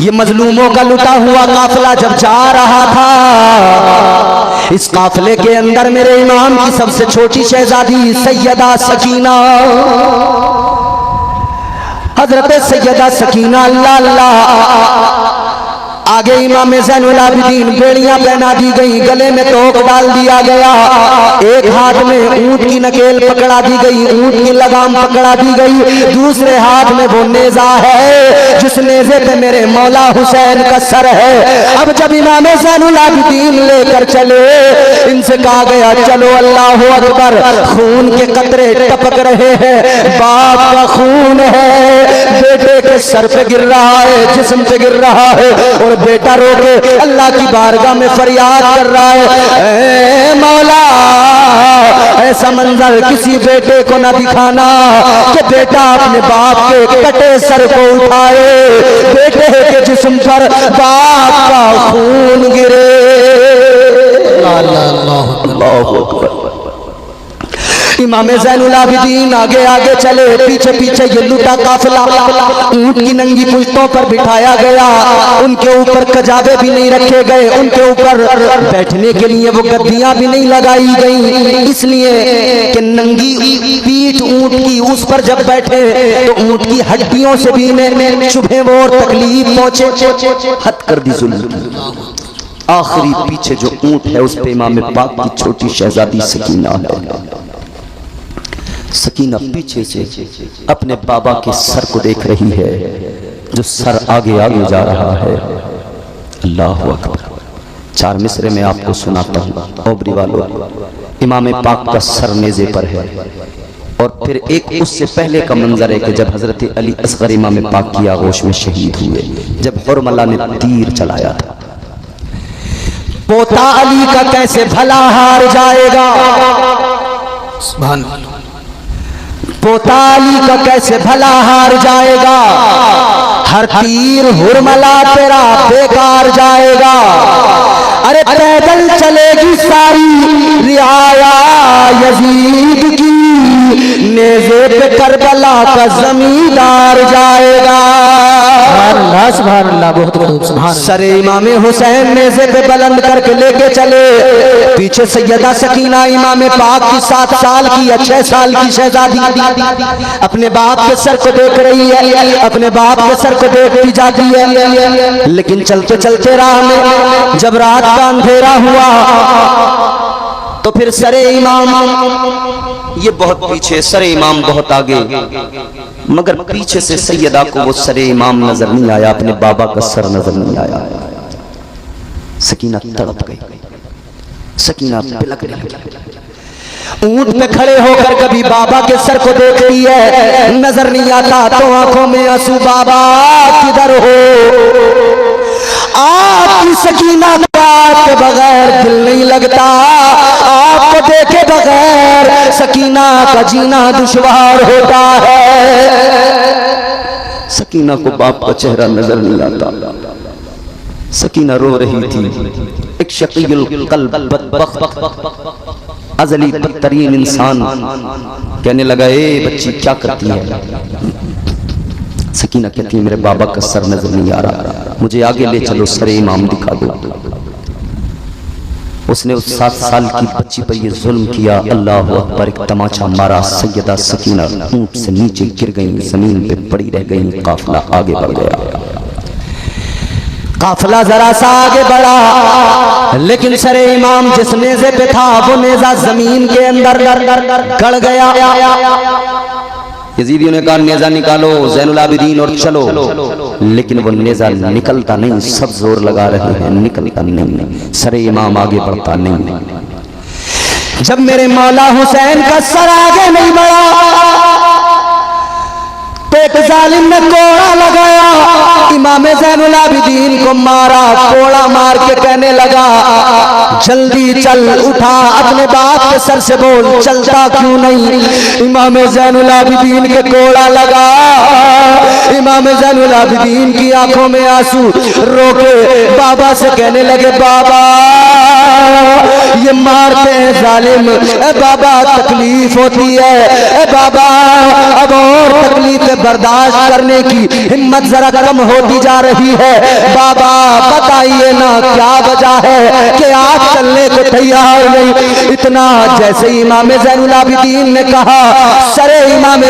ये मजलूमों का लुटा हुआ काफिला जब जा रहा था, इस काफिले के अंदर मेरे इमाम की सबसे छोटी शहजादी सैयदा सकीना, हजरत सैयदा सकीना अल्लाह अल्लाह, आगे इमाम ज़ैनुल आबिदीन बेड़ियां पहना दी गई, गले में तोक डाल दिया गया, एक हाथ में ऊंट की नकेल पकड़ा दी गई, ऊंट की लगाम पकड़ा दी गई, दूसरे हाथ में वो नेजा है जिस नेजे पे मेरे मौला हुसैन का सर है। अब जब इमाम ज़ैनुल आबिदीन लेकर चले, इनसे कहा गया चलो अल्लाह अकबर, खून के कतरे टपक रहे हैं, बाप का खून है, बेटे के सर पे गिर रहा है, जिस्म पे गिर रहा है, और बेटा रो के अल्लाह की बारगाह में फरियाद कर रहा है, ऐ मौला ऐसा मंजर किसी बेटे को न दिखाना कि बेटा अपने बाप के कटे सर को उठाए, बेटे के जिस्म पर बाप का खून गिरे। अल्लाह अकबर। इमाम ज़ैनुल आबिदीन आगे आगे चले, पीछे पीछे ये लुटा काफिला ऊंट की नंगी पुश्तों पर बिठाया गया, उनके ऊपर कजाबे भी नहीं रखे गए, उनके ऊपर बैठने के लिए वो गद्दियां भी नहीं लगाई गई, इसलिए कि नंगी पीठ ऊंट की, उस पर जब बैठे तो ऊंट की हड्डियों से भी इन्हें चुभे वो और तकलीफ पहुंचे। हद कर दी जुल्म। आखिरी पीछे जो ऊंट है उस पे इमाम पाक की छोटी शहजादी सकीना है। सकीना पीछे से अपने बाबा के सर को देख रही है, जो सर आगे आगे जा रहा है। अल्लाह अकबर। चार मिसरे में आपको सुनाता हूँ ओबरी वालों। इमाम पाक का सर नेज़े पर है, और फिर एक उससे पहले का मंजर है कि जब हजरत अली असगर इमाम पाक की आगोश में शहीद हुए, जब हुरमला ने तीर चलाया था। पोता अली का कैसे भला हार जाएगा, सुभान अल्लाह। पोता अली का कैसे भला हार जाएगा, हर तीर हुरमला तेरा बेकार जाएगा। अरे पैदल चलेगी सारी रियाया यजीद की, नेज़े पे करबला का जमींदार जाएगा। सुभान अल्लाह, बहुत खूब। सुभान। सरे इमाम हुसैन नेज़े पे बुलंद करके लेके चले, पीछे सैयदा सकीना इमाम पाक की 7 साल की या 6 साल की शहजादी अपने बाप के सर को देख रही है, अपने बाप के सर को देखती जाती है। लेकिन चलते चलते राह में जब रात का अंधेरा हुआ तो फिर सरे इमाम, ये बहुत पीछे, सरे इमाम बहुत आगे, मगर पीछे से सैयदा को वो सरे इमाम नजर नहीं आया, अपने बाबा का सर नजर नहीं आया। सकीना तड़प गई, सकीना बिलखने लगी। ऊंट पे खड़े होकर कभी बाबा के सर को देखती है, नजर नहीं आता तो आंखों में आंसू, बाबा किधर हो। आपकी सकीना के बगैर दिल नहीं लगता, आपको देखे बगैर सकीना का जीना दुश्वार होता है। सकीना को बाप का चेहरा नजर नहीं आता, सकीना रो रही थी। एक शकील कल्ब बदबख्त अजली बदतरीन इंसान कहने लगा, ए बच्ची क्या करती है। सकीना कहती है, मेरे बाबा का सर नजर नहीं आ रहा, मुझे आगे ले चलो, सरे इमाम दिखा दो। उसने उस 7 साल की बच्ची पर यह जुल्म किया। अल्लाह अकबर। एक तमाचा मारा, सैयदा सकीना ऊंट से नीचे गिर गई, जमीन पे पड़ी रह गई। काफिला आगे बढ़ गया, काफिला जरा सा आगे बढ़ा, लेकिन सरे इमाम जिस नेज़े पे था वो नेज़ा जमीन के अंदर गड़ गया। यजीदियों ने कहा नेज़ा निकालो ज़ैनुल आबिदीन और चलो, लेकिन वो नेज़ा निकलता नहीं, सब जोर लगा रहे हैं, निकलता नहीं, सरे इमाम आगे बढ़ता नहीं। जब मेरे मौला हुसैन का सर आगे नहीं बढ़ा तो एक जालिम ने कोड़ा लगाया, इमाम ज़ैनुल आबिदीन को मारा। कोड़ा मार के कहने लगा, जल्दी चल, उठा, अपने बाप के सर से बोल, चलता क्यों नहीं। इमाम ज़ैनुल आबिदीन के कोड़ा लगा, इमाम ज़ैनुल आबिदीन की आंखों में आंसू, रोके बाबा से कहने लगे, बाबा ये मारते हैं जालिम। ए बाबा तकलीफ होती है, ए बाबा अब और तकलीफें बर्दाश्त करने की हिम्मत जरा कम होती जा रही है। बाबा बताइए ना क्या वजह है कि आप चलने को तैयार नहीं। इतना जैसे इमाम ज़ैनुल आबिदीन ने कहा, सरे इमाम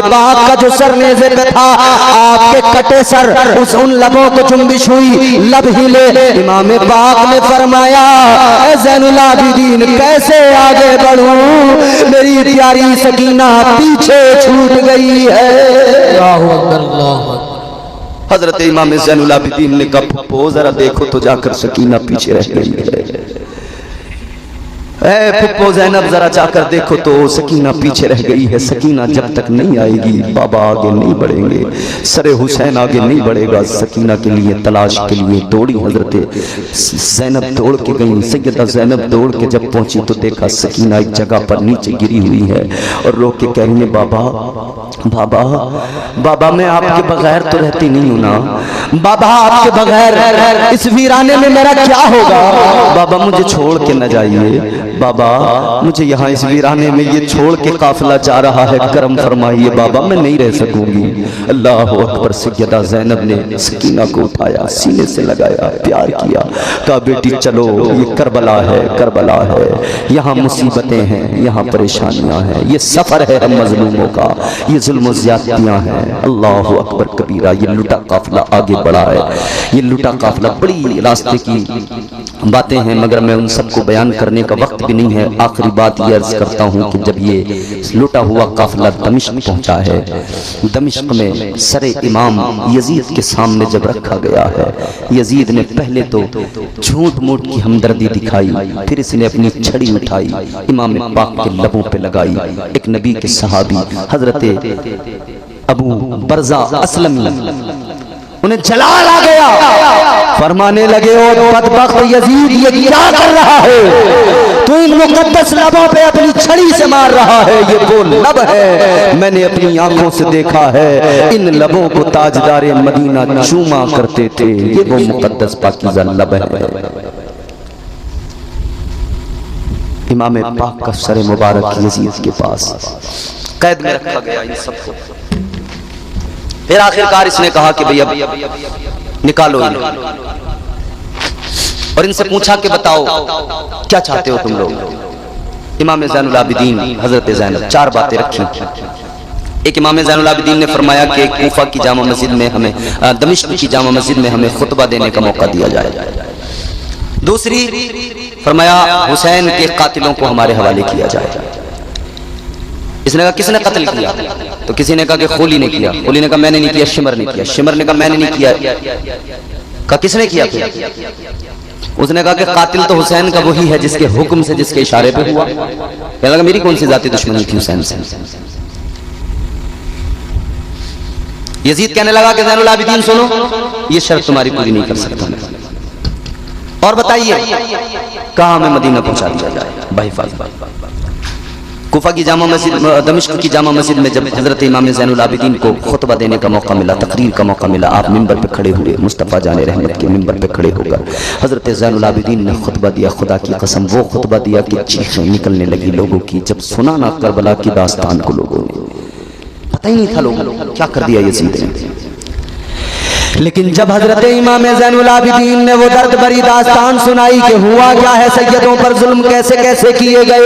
पाक का जो सर नेज़े पे था, आपके कटे सर उस उन लबों को जुम्बिश हुई, लब हिले। इमाम पाक ने फरमाया, ज़ैनुल आबिदीन कैसे आगे बढ़ूं, मेरी प्यारी सकीना पीछे छूट गई है। अल्लाहु अकबर, अल्लाहु अकबर। हजरत इमाम ज़ैनुल आबिदीन ने कहा, फुप्पो जरा देखो तो जाकर सकीना पीछे रह गई है। फुप्पो ज़ैनब जरा जाकर देखो तो सकीना पीछे रह गई है। सकीना जब तक नहीं आएगी बाबा आगे नहीं बढ़ेंगे, सरे हुसैन आगे नहीं बढ़ेगा। सकीना के लिए तलाश के लिए दौड़ी हजरत ज़ैनब, दौड़ के गई। सैयदा ज़ैनब दौड़ के जब पहुंची तो देखा सकीना एक जगह पर नीचे गिरी हुई है और रो के कह रही है, बाबा बाबा बाबा मैं आपके बगैर तो रहती नहीं हूं ना, बाबा आपके बगैर इस वीराने में मेरा क्या होगा, बाबा मुझे छोड़ के न जाइए, बाबा मुझे यहाँ इस वीराने में ये छोड़ के काफिला जा रहा है, करम फरमाइए बाबा मैं नहीं रह सकूंगी। अल्लाह अकबर। सैयदा ज़ैनब ने सकीना को उठाया, सीने से लगाया, प्यार किया, कहा बेटी चलो ये करबला है, करबला है, यहाँ मुसीबतें हैं, यहाँ परेशानियां हैं, ये सफर है हम मजलूमों का, ये जुल्म ज़्यादतियां हैं। अल्लाह अकबर कबीरा। ये लुटा काफिला आगे बढ़ा है, ये लुटा काफिला बड़ी रास्ते की बातें हैं मगर मैं उन सबको बयान करने का वक्त भी नहीं है। आखिरी बात ये अर्ज करता हूँ कि जब ये लुटा हुआ काफिला दमिश्क पहुंचा है, दमिश्क में सरे इमाम यजीद के सामने जब रखा गया है, यजीद ने पहले तो झूठ मूठ की हमदर्दी दिखाई, फिर इसने अपनी छड़ी उठाई, इमाम पाक के लबों पे लगाई। एक नबी के सहाबी हजरत अबू बरजा असलमी उन्हें जलाल आ गया, फरमाने लगे ओ बदबख्त यजीद ये क्या कर रहा है, तू इन मुकद्दस लबों पे अपनी छड़ी से मार रहा है, ये वो लब है मैंने अपनी आंखों से देखा है, इन लबों को ताजदार मदीना चूमा करते थे, ये वो मुकद्दस पाकीज़ा लब है। इमाम पाक का सर मुबारक यजीद के पास कैद में रखा गया इन सबको। फिर आखिरकार इसने कहा कि भैया निकालो इन्हें और इनसे पूछा कि बताओ क्या चाहते हो तुम लोग। इमाम ज़ैनुल आबिदीन हजरत ज़ैनब चार बातें रखी। एक इमाम ज़ैनुल आबिदीन ने फरमाया कि कूफा की जामा मस्जिद में हमें, दमिश्क की जामा मस्जिद में हमें खुतबा देने का मौका दिया जाए। दूसरी फरमाया हुसैन के कातिलों को हमारे हवाले किया जाए। इसने कहा किसने कत्ल किया, तो किसी ने कहा कि खोली ने किया, खोली ने कहा मैंने नहीं किया, शिमर ने किया, शिमर ने कहा मैंने नहीं किया, कहा किसने किया फिर? उसने कहा कि कातिल तो हुसैन का वही है जिसके हुक्म से, जिसके इशारे पे हुआ। कहने लगा मेरी कौन सी जाती दुश्मनी थी हुसैन से। यजीद कहने लगा कि ज़ैनुल आबिदीन सुनो, ये शर्त तुम्हारी पूरी नहीं कर सकता और बताइए कहाँ हमें मदीना पहुंचा दिया जाए बाहिफाज़त। कूफा की जामा मस्जिद, दमिश्क की जामा मस्जिद में जब हजरत इमाम ज़ैनुल आबिदीन को खुतबा देने का मौका मिला, तकरीर का मौका मिला, आप मिंबर पे खड़े हुए, मुस्तफ़ा जाने रहमत के मिंबर पे खड़े होकर हजरत ज़ैनुल आबिदीन ने खुतबा दिया। खुदा की कसम वो खुतबा दिया कि चीखें निकलने लगी लोगों की। जब सुना ना करबला की दास्तान को लोगों ने, पता ही नहीं था लोगों क्या कर दिया यजीद ने। लेकिन जब हजरत इमाम ज़ैनुल आबिदीन ने वो दर्द भरी दास्तान सुनाई कि हुआ क्या है, सैयदों पर जुल्म कैसे कैसे किए गए,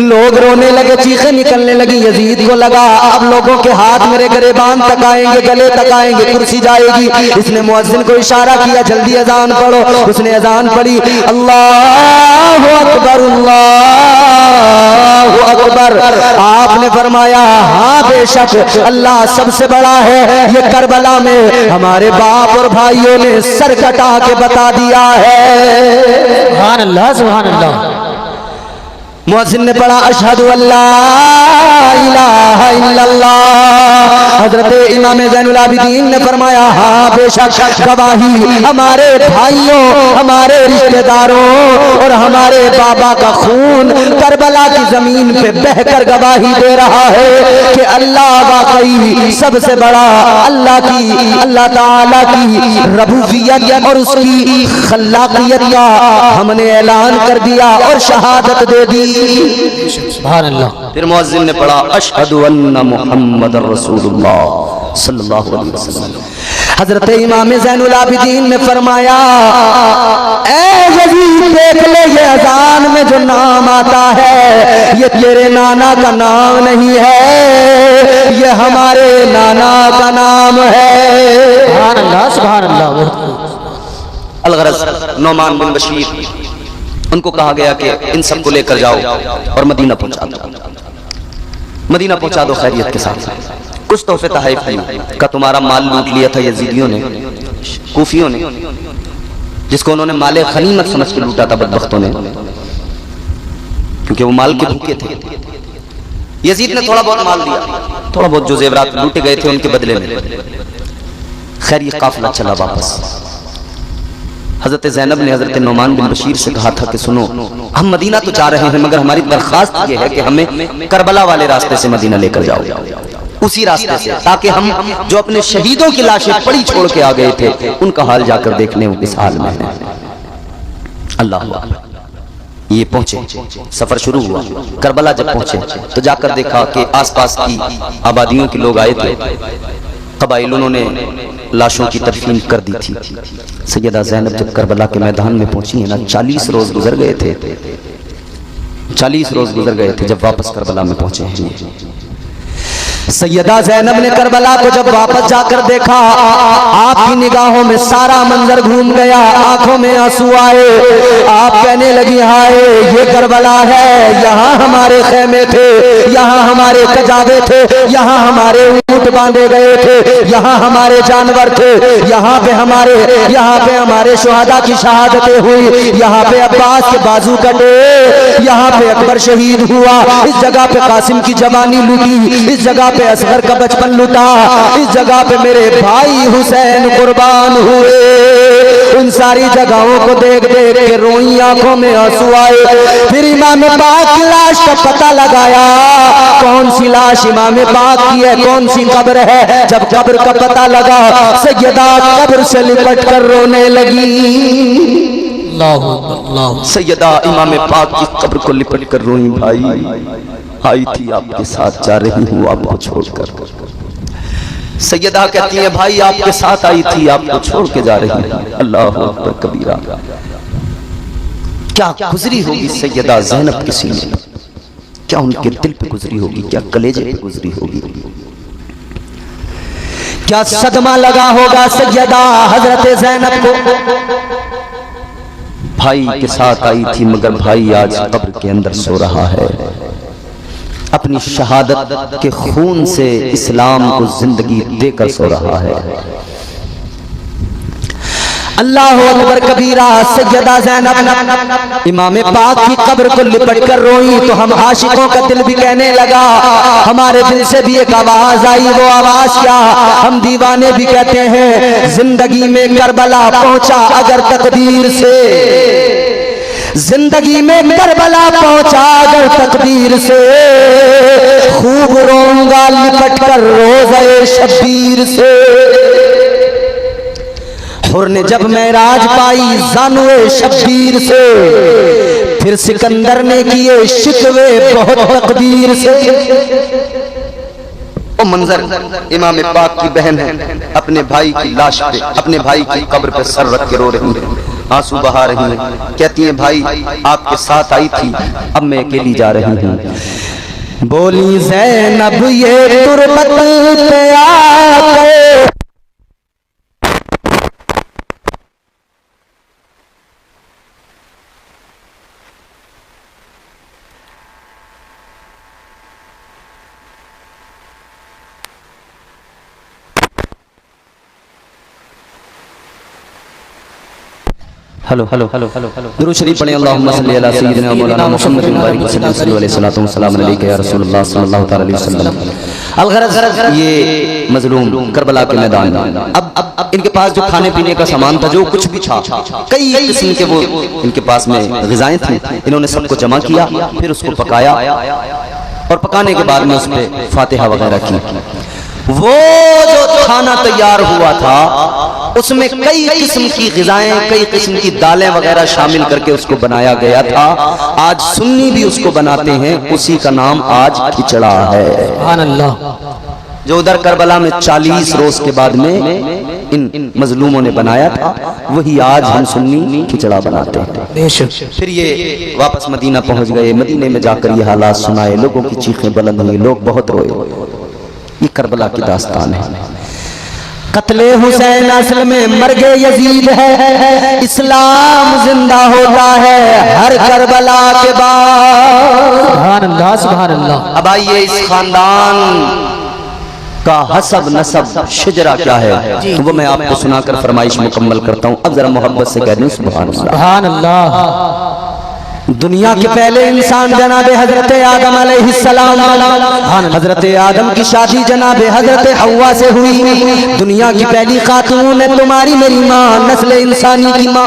लोग रोने लगे, चीखें निकलने लगी। यजीद को लगा अब लोगों के हाथ मेरे गिरेबान तक आएंगे, गले तक आएंगे, कुर्सी जाएगी। इसने मुअज्जिन को इशारा किया जल्दी अजान पढ़ो। उसने अजान पढ़ी, अल्लाहु अकबर अल्लाहु अकबर। आपने फरमाया हाँ बेशक अल्लाह सबसे बड़ा है, ये करबला में हमारे बाप और भाइयों ने सर कटा के बता दिया है। सुभान अल्लाह, सुभान अल्लाह। मुअज्जिन ने पढ़ा अशहदु अल्ला इलाहा इल्लल्लाह। हजरत इमाम ज़ैनुल आबिदीन ने फरमाया हाँ बेशक गवाही हमारे भाइयों, हमारे रिश्तेदारों और हमारे बाबा का खून करबला की जमीन पे बहकर गवाही दे रहा है कि अल्लाह वाकई सबसे बड़ा, अल्लाह ताला की रबूबियत और उसकी खल्लाकियत का हमने ऐलान कर दिया और शहादत दे दी। सुभान अल्लाह। फिर मुअज्जिन ने पढ़ा अशहदु अन्ना मुहम्मदर रसूलुल्लाह सल्लल्लाहु अलैहि वसल्लम। हजरत इमाम ज़ैनुल आबिदीन ने फरमाया ऐ यजीद देख ले, ये अजान में जो नाम आता है ये तेरे नाना का नाम नहीं है, ये हमारे नाना का नाम है। सुभान अल्लाह, सुभान अल्लाह। अलगरज नौमान बिन बशीर, उनको कहा गया कि इन सबको लेकर जाओ और मदीना पहुंचा दो, मदीना पहुंचा दो खैरियत के साथ। कुछ तोहफे तहफ़ दिए का तुम्हारा माल लूट लिया था यजीदियों ने, कूफियों ने, जिसको उन्होंने माले गनीमत समझ के लूटा था बदबख्तों ने, क्योंकि वो माल के भूखे थे। यजीद ने थोड़ा बहुत माल दिया, थोड़ा बहुत जो जेवरात लूटे गए थे उनके बदले में। खैर ये काफिला चला वापस। हजरत ज़ैनब ने हजरत नौमान बिन बशीर से कहा था कि सुनो, हम मदीना तो जा रहे हैं मगर हमारी दरखास्त ये है कि हमें करबला वाले रास्ते से मदीना लेकर जाओ, उसी रास्ते से, ताकि हम जो अपने शहीदों की लाशें पड़ी छोड़ के आ गए थे उनका हाल जाकर देख लें वो किस हाल में है। अल्लाह। ये पहुंचे, सफर शुरू हुआ। करबला जब पहुंचे तो जाकर देखा कि आसपास की आबादियों के लोग आए थे, कबाइल, उन्होंने लाशों की तदफीन कर दी थी। सैयदा ज़ैनब जब करबला के मैदान में पहुंची है ना, 40 रोज गुजर गए थे, 40 रोज गुजर गए थे जब वापस करबला में पहुंचे हैं। सैयदा ज़ैनब ने करबला को जब वापस जाकर देखा, आपकी निगाहों में सारा मंजर घूम गया, आंखों में आंसू आए। आप कहने लगी हाय ये करबला है, यहाँ हमारे खेमे थे, यहाँ हमारे कजावे थे, यहाँ हमारे ऊंट बांधे गए थे, यहाँ हमारे जानवर थे, यहाँ पे हमारे शुहदा की शहादतें हुई, यहाँ पे अब्बास के बाजू कटे, यहाँ पे अकबर शहीद हुआ, इस जगह पे कासिम की जवानी लूटी, इस जगह पे असगर का बचपन लूटा, इस जगह पे मेरे भाई हुसैन कुर्बान हुए। उन सारी जगहों को देख देख के रोई आंखों में आंसू आए। फिर इमाम पाक की लाश का पता लगाया, कौन सी लाश इमाम पाक की है, कौन सी कब्र है। जब कब्र का पता लगा, सैयदा कब्र से लिपट कर रोने लगी। सैयदा इमाम पाक की कब्र को लिपट कर रोई, भाई आई थी आपके साथ, जा रही हूँ आपको छोड़कर। सैयदा कहती है भाई आपके साथ आई थी, आपको छोड़ के जा रही है। अल्लाह अकबर कबीरा। क्या गुजरी होगी सैयदा ज़ैनब की सीने, क्या उनके दिल पे गुजरी होगी, क्या कलेजे पे गुजरी होगी, क्या सदमा लगा होगा सैयदा हजरत ज़ैनब को। भाई के साथ आई थी मगर भाई आज कब्र के अंदर सो रहा है, अपनी शहादत के खून से इस्लाम को जिंदगी देकर सो रहा है। अल्लाह अकबर कबीरा। सैयदा ज़ैनब इमाम पाक की कब्र को लिपट कर रोई तो हम आशिकों का दिल भी कहने लगा, हमारे दिल से भी एक आवाज आई। वो आवाज क्या? हम दीवाने भी कहते हैं जिंदगी में करबला पहुंचा अगर तकदीर से, जिंदगी में करबला पहुंचा अगर तकदीर से, खूब रोऊंगा लिपट कर रोज़े शब्बीर से। हुर ने जब मेराज पाई जानुए शब्बीर से, फिर सिकंदर ने किए शिकवे बहुत तकदीर से। वो मंजर इमाम पाक की बहन है, अपने भाई की लाश पे, अपने भाई की कब्र पे सर रख के रो रही है, आंसू बहा रही है, कहती है भाई आपके साथ आई थी, अब मैं अकेली जा रही हूँ। बोली ज़ैनब ये तुरबत पे आके हेलो हेलो हेलो हेलो दुरूद शरीफ पढ़ें। अल्लाहुम्मा सल्ली अला सय्यिदिना मौलाना मुहम्मद बारिक वसल्लम सल्लल्लाहु अलैहि या रसूलुल्लाह सल्लल्लाहु तआला अलैहि वसल्लम। अलगरज ये मजलूम करबला के मैदान में अब इनके पास जो खाने पीने का सामान था, जो कुछ भी था, कई किस्म के वो इनके पास में ग़िज़ाएं थी, इन्होंने सबको जमा किया, फिर उसको पकाया और पकाने के बाद में उस पर फातिहा वगैरह की। वो जो खाना तैयार हुआ था उसमें कई किस्म की ग़िज़ाएं, कई किस्म की दालें वगैरह शामिल करके उसको बनाया गया था। आज सुन्नी भी उसको बनाते हैं, उसी का नाम आज खिचड़ा है। सुभान अल्लाह। जो उधर करबला में 40 रोज के बाद में इन मजलूमों ने बनाया था, वही आज हम सुन्नी खिचड़ा बनाते हैं। फिर ये वापस मदीना पहुंच गए। मदीने में जाकर ये हालात सुनाए, लोगों की चीखें बुलंद हुई, लोग बहुत रोए। ये करबला की दास्तान है। कत्ले हुसैन असल में मर्गे यजीद है, इस्लाम जिंदा होता है हर करबला के बाद। सुभान अल्लाह, सुभान अल्लाह। अब आइए इस खानदान का हसब नसब शजरा क्या है, तो वो मैं आपको सुनाकर फरमाइश मुकम्मल करता हूँ। अब जरा मोहब्बत से कह दें सुभान अल्लाह, सुभान अल्लाह। दुनिया के पहले इंसान जनाबे हजरत आदम अलैहिस्सलाम, हजरत आदम की शादी जनाबे हजरत हव्वा से हुई। दुनिया की पहली खातून है तुम्हारी मेरी माँ, नस्ल इंसानी की माँ।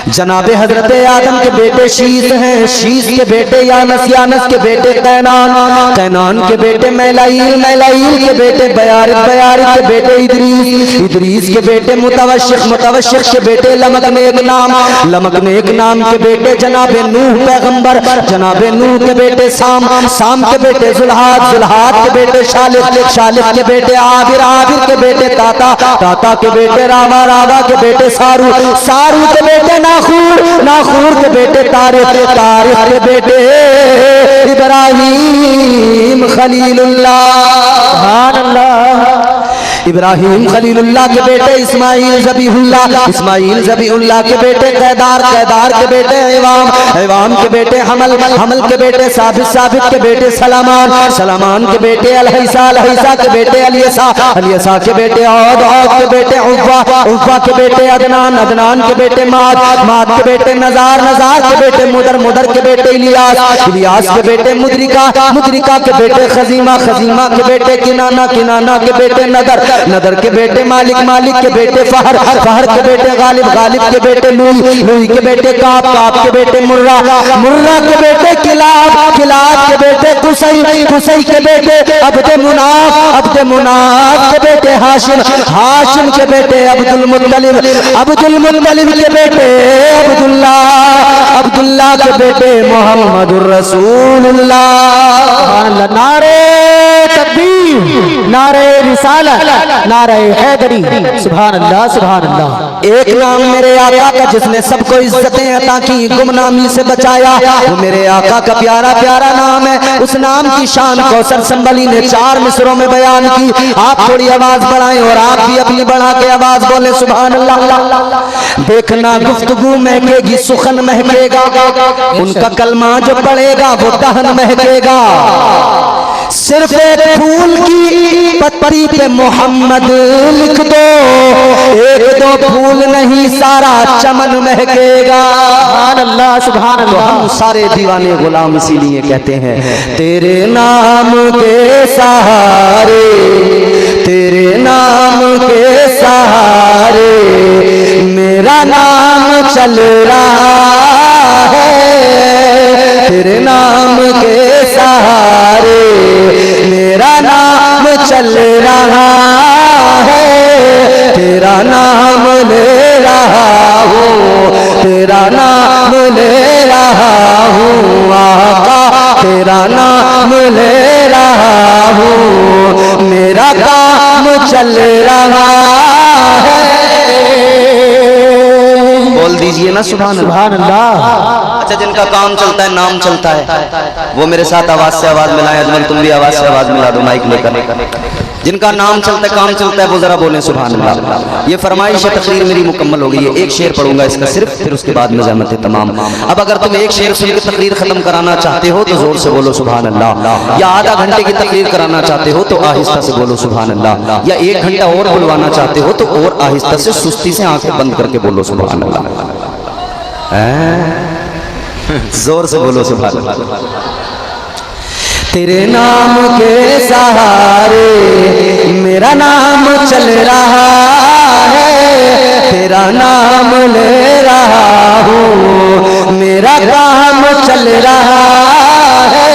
जनाबे हजरत आदम के बेटे शीस हैं, शीस के बेटे यानस, यानस के बेटे कैनान, कैनान के बेटे मैलाइल, मैलाइल के बेटे बयारित, बयारित के बेटे इदरीस, इदरीस के बेटे मुतवश्शिक, मुतवश्शिक के बेटे लमकनेक नाम, लमकनेक नाम के बेटे जनाबे नूह पैगंबर, जनाबे नूह के बेटे साम, साम के बेटे जुल्हाद, जुल्हाद के बेटे शालिक, शालिक के बेटे आबिर, आबिर के बेटे ताता, ताता के बेटे रावा, रावा के बेटे सारू, सारू के बेटे नाखूर, नाखूर के बेटे तारिक, तारिक के बेटे इब्राहीम खलीलुल्लाह, सुभान अल्लाह। इब्राहीम खलीलुल्लाह के बेटे इस्माइल ज़बीहुल्लाह, इस्माइल ज़बीहुल्लाह के बेटे कैदार, कैदार के बेटे इवाम, इवाम के बेटे हमल, हमल के बेटे साबित, साबित के बेटे सलामान, सलामान के बेटे अलहैसा, अलहैसा के बेटे अलियसा, अलियसा के बेटे औद, औद के बेटे उफ़्वा, उफ़्वा के बेटे अदनान, अदनान के बेटे माद, माद के बेटे नजार, नजार के बेटे मुदर, मुदर के बेटे इलियास, इलियास के बेटे मुद्रिका, मुद्रिका के बेटे खजीमा, खजीमा के बेटे किनाना, किनाना के बेटे नदर, नदर के बेटे मालिक, मालिक के बेटे फहर, फहर के बेटे गालिब, गालिब के बेटे लुई, लुई के बेटे काब, काब के बेटे मुर्रा, मुर्रा के बेटे किलाब, किलाब के बेटे कुसई, कुसई के बेटे अब्दे मुनाफ, अब्दे मुनाफ के बेटे हाशिम, हाशिम के बेटे अब्दुल मुत्तलिब, अब्दुल मुत्तलिब के बेटे अब्दुल्ला, अब्दुल्ला के बेटे मोहम्मदुर रसूलुल्लाह। नारे तकबीर, नारे रिसालत, नारे हैदरी, सुभान अल्लाह, सुभान अल्लाह। एक नाम मेरे आका का जिसने सबको इज्जतें अता की, गुमनामी से बचाया, वो मेरे आका का प्यारा प्यारा नाम है। उस नाम की शान कौसर संबली ने 4 मिसरों में बयान की। आप थोड़ी आवाज बढ़ाएं और आप भी अपनी बढ़ा के आवाज बोले सुभान अल्लाह। देखना गुफ्तगू महकेगी, सुखन महकेगा, उनका कलमा जो पड़ेगा वो दहन महकेगा। सिर्फ एक फूल की पत्ती पे मोहम्मद लिख दो, एक दो फूल नहीं सारा चमन महकेगा। सुभान अल्लाह, सुभान अल्लाह। हम सारे दीवाने गुलाम इसीलिए कहते हैं तेरे नाम के सहारे, तेरे नाम के सहारे मेरा नाम चल रहा है, तेरे नाम के सहारे मेरा नाम चल रहा है, तेरा नाम ले रहा हूँ, तेरा नाम ले रहा हूँ आका, तेरा नाम ले रहा हूँ, मेरा काम चल रहा है। बोल दीजिए ना सुभान अल्लाह। अच्छा, जिनका काम चलता है, नाम चलता है, वो मेरे साथ आवाज से आवाज मिलाएं। अजमल तुम भी आवाज से आवाज मिला दो माइक लेकर। जिनका नाम चलता है, काम चलता है, वो जरा बोलें सुभान अल्लाह। ये फरमाइश तकरीर मेरी मुकम्मल हो गई है। एक शेर पढ़ूंगा इसका सिर्फ, फिर उसके बाद में जहमत तमाम। अब अगर तुम एक शेर सुन के तकरीर खत्म कराना चाहते हो तो जोर से बोलो सुभान अल्लाह, या आधा घंटे की तकरीर कराना चाहते हो तो आहिस्ता से बोलो सुभान अल्लाह, या 1 घंटा और बुलवाना चाहते हो तो और आहिस्ता से सुस्ती से आंखें बंद करके बोलो सुभान अल्लाह। जोर से बोलो सुभान अल्लाह। तेरे नाम के सहारे मेरा नाम चल रहा है, तेरा नाम ले रहा हूँ, मेरा काम चल रहा है।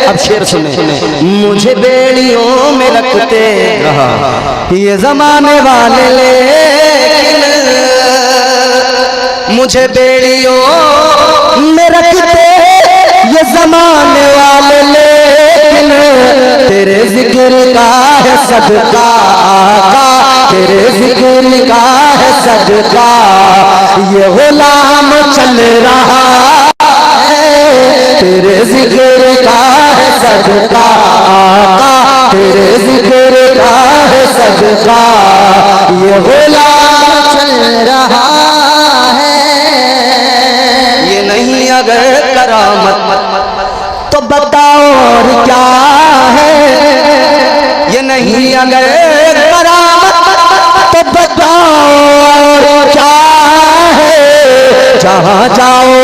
अब शेर सुने। मुझे बेड़ियों में रखते ये जमाने वाले, लेकिन मुझे बेड़ियों में रखते ये जमाने वाले, लेकिन तेरे जिक्र का है सदका आका, तेरे जिक्र का है सदका ये गुलाम चल रहा है, तेरे जिक्र का है सदका आका, तेरे जिक्र का है सदका ये गुलाम चल रहा है। ये नहीं अगर करामत तो बताओ और क्या है, ये नहीं अगर करामत तो बताओ और क्या है। जहाँ जाओ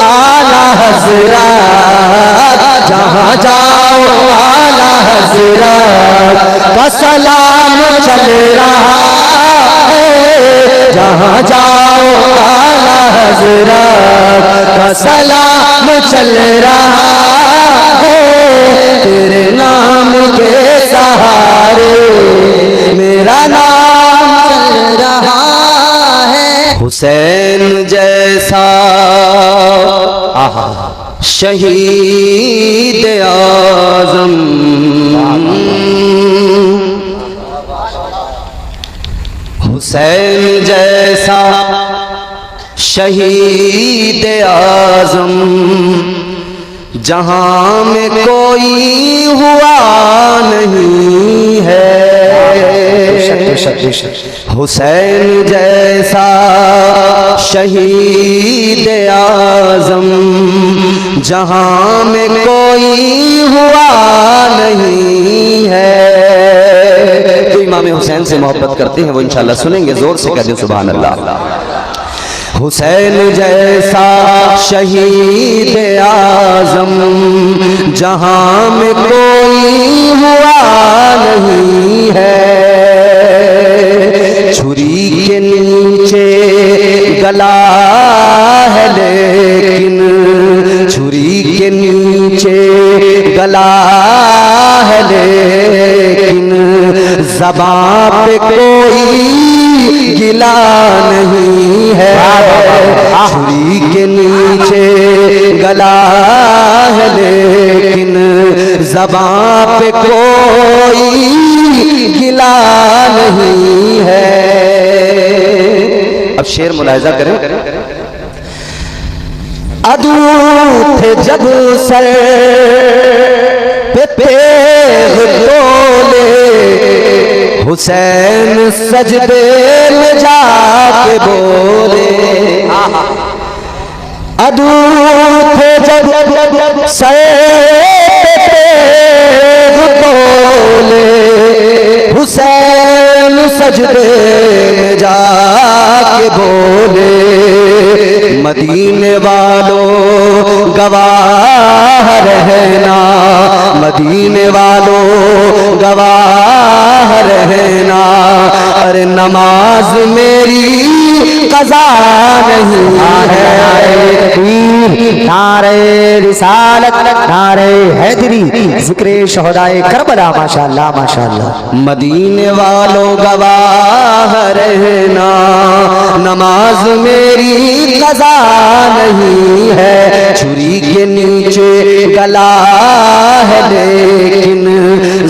आला हज़रत, जहाँ जाओ आला हज़रत का सलाम चल रहा है, जहाँ जाओ आला हज़रत का सलाम चल रहा है। तेरे नाम के सहारे मेरा नाम चल रहा है। हुसैन जैसा शहीद आज़म, हुसैन जैसा शहीद आज़म जहां में कोई हुआ नहीं है। हुसैन जैसा शहीद आज़म जहां में कोई हुआ नहीं है। जो इमाम हुसैन से मोहब्बत करते हैं वो इंशाल्लाह सुनेंगे, जोर से कह दे सुभान अल्लाह। हुसैन जैसा शहीद आज़म जहां में कोई हुआ नहीं है। छुरी के नीचे गला है लेकिन, छुरी के नीचे गला है लेकिन ज़बां पे कोई गिला नहीं है। छुरी के नीचे गला है लेकिन ज़बां पे कोई गिला नहीं है। अब शेर मुलाहिजा करें। अदू थे जब सर पे पेग तोले, हुसैन सजदे में जाके बोले। अदू थे जब सर पे पेग तोले, हुसैन सजदे में जाके बोले। मदीने वालों गवाह रहना, मदीने वालों गवाह रहना, अरे नमाज मेरी कज़ा नहीं है। नारे रिसालत, नारे हैदरी, ज़िक्रे शोहदाए करबला, माशाअल्लाह माशाअल्लाह। मदीने वालों गवाह रहना, नमाज मेरी कज़ा नहीं है। छुरी के नीचे गला है लेकिन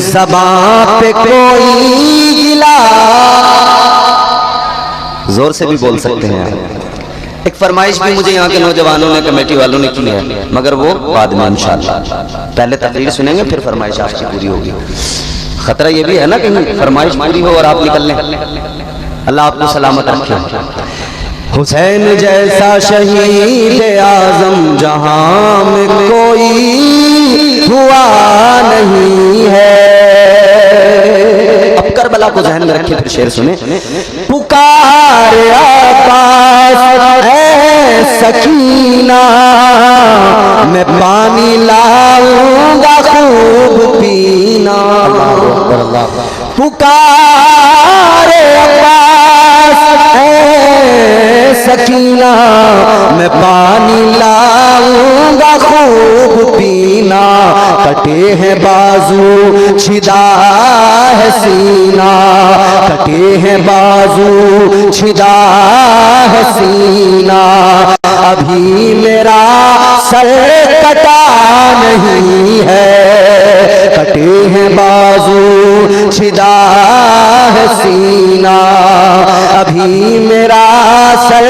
ज़बां पे कोई गिला। जोर से भी बोल सकते हैं आप। एक फरमाइश भी मुझे यहाँ के नौजवानों ने, कमेटी वालों ने की है, मगर वो बाद में इंशाअल्लाह। पहले तकरीर सुनेंगे फिर फरमाइश आपकी पूरी होगी। खतरा ये भी है ना कहीं फरमाइश पूरी हो और आप निकल लें। अल्लाह आपको सलामत रखे। हुसैन जैसा शहीद आज़म जहां में कोई हुआ नहीं है। अब करबला को जहन में रखिए, फिर शेर सुने। पुकारे आकाश है सकीना, मैं पानी लाऊंगा खूब पीना। पुकारे आकाश है सकीना, मैं पानी लाऊंगा खूब पीना। कटे हैं बाजू छिदा है सीना, कटे हैं बाजू छिदा है सीना। अभी मेरा सर कटा नहीं है, कटे हैं बाजू छिदा है सीना। अभी मेरा सर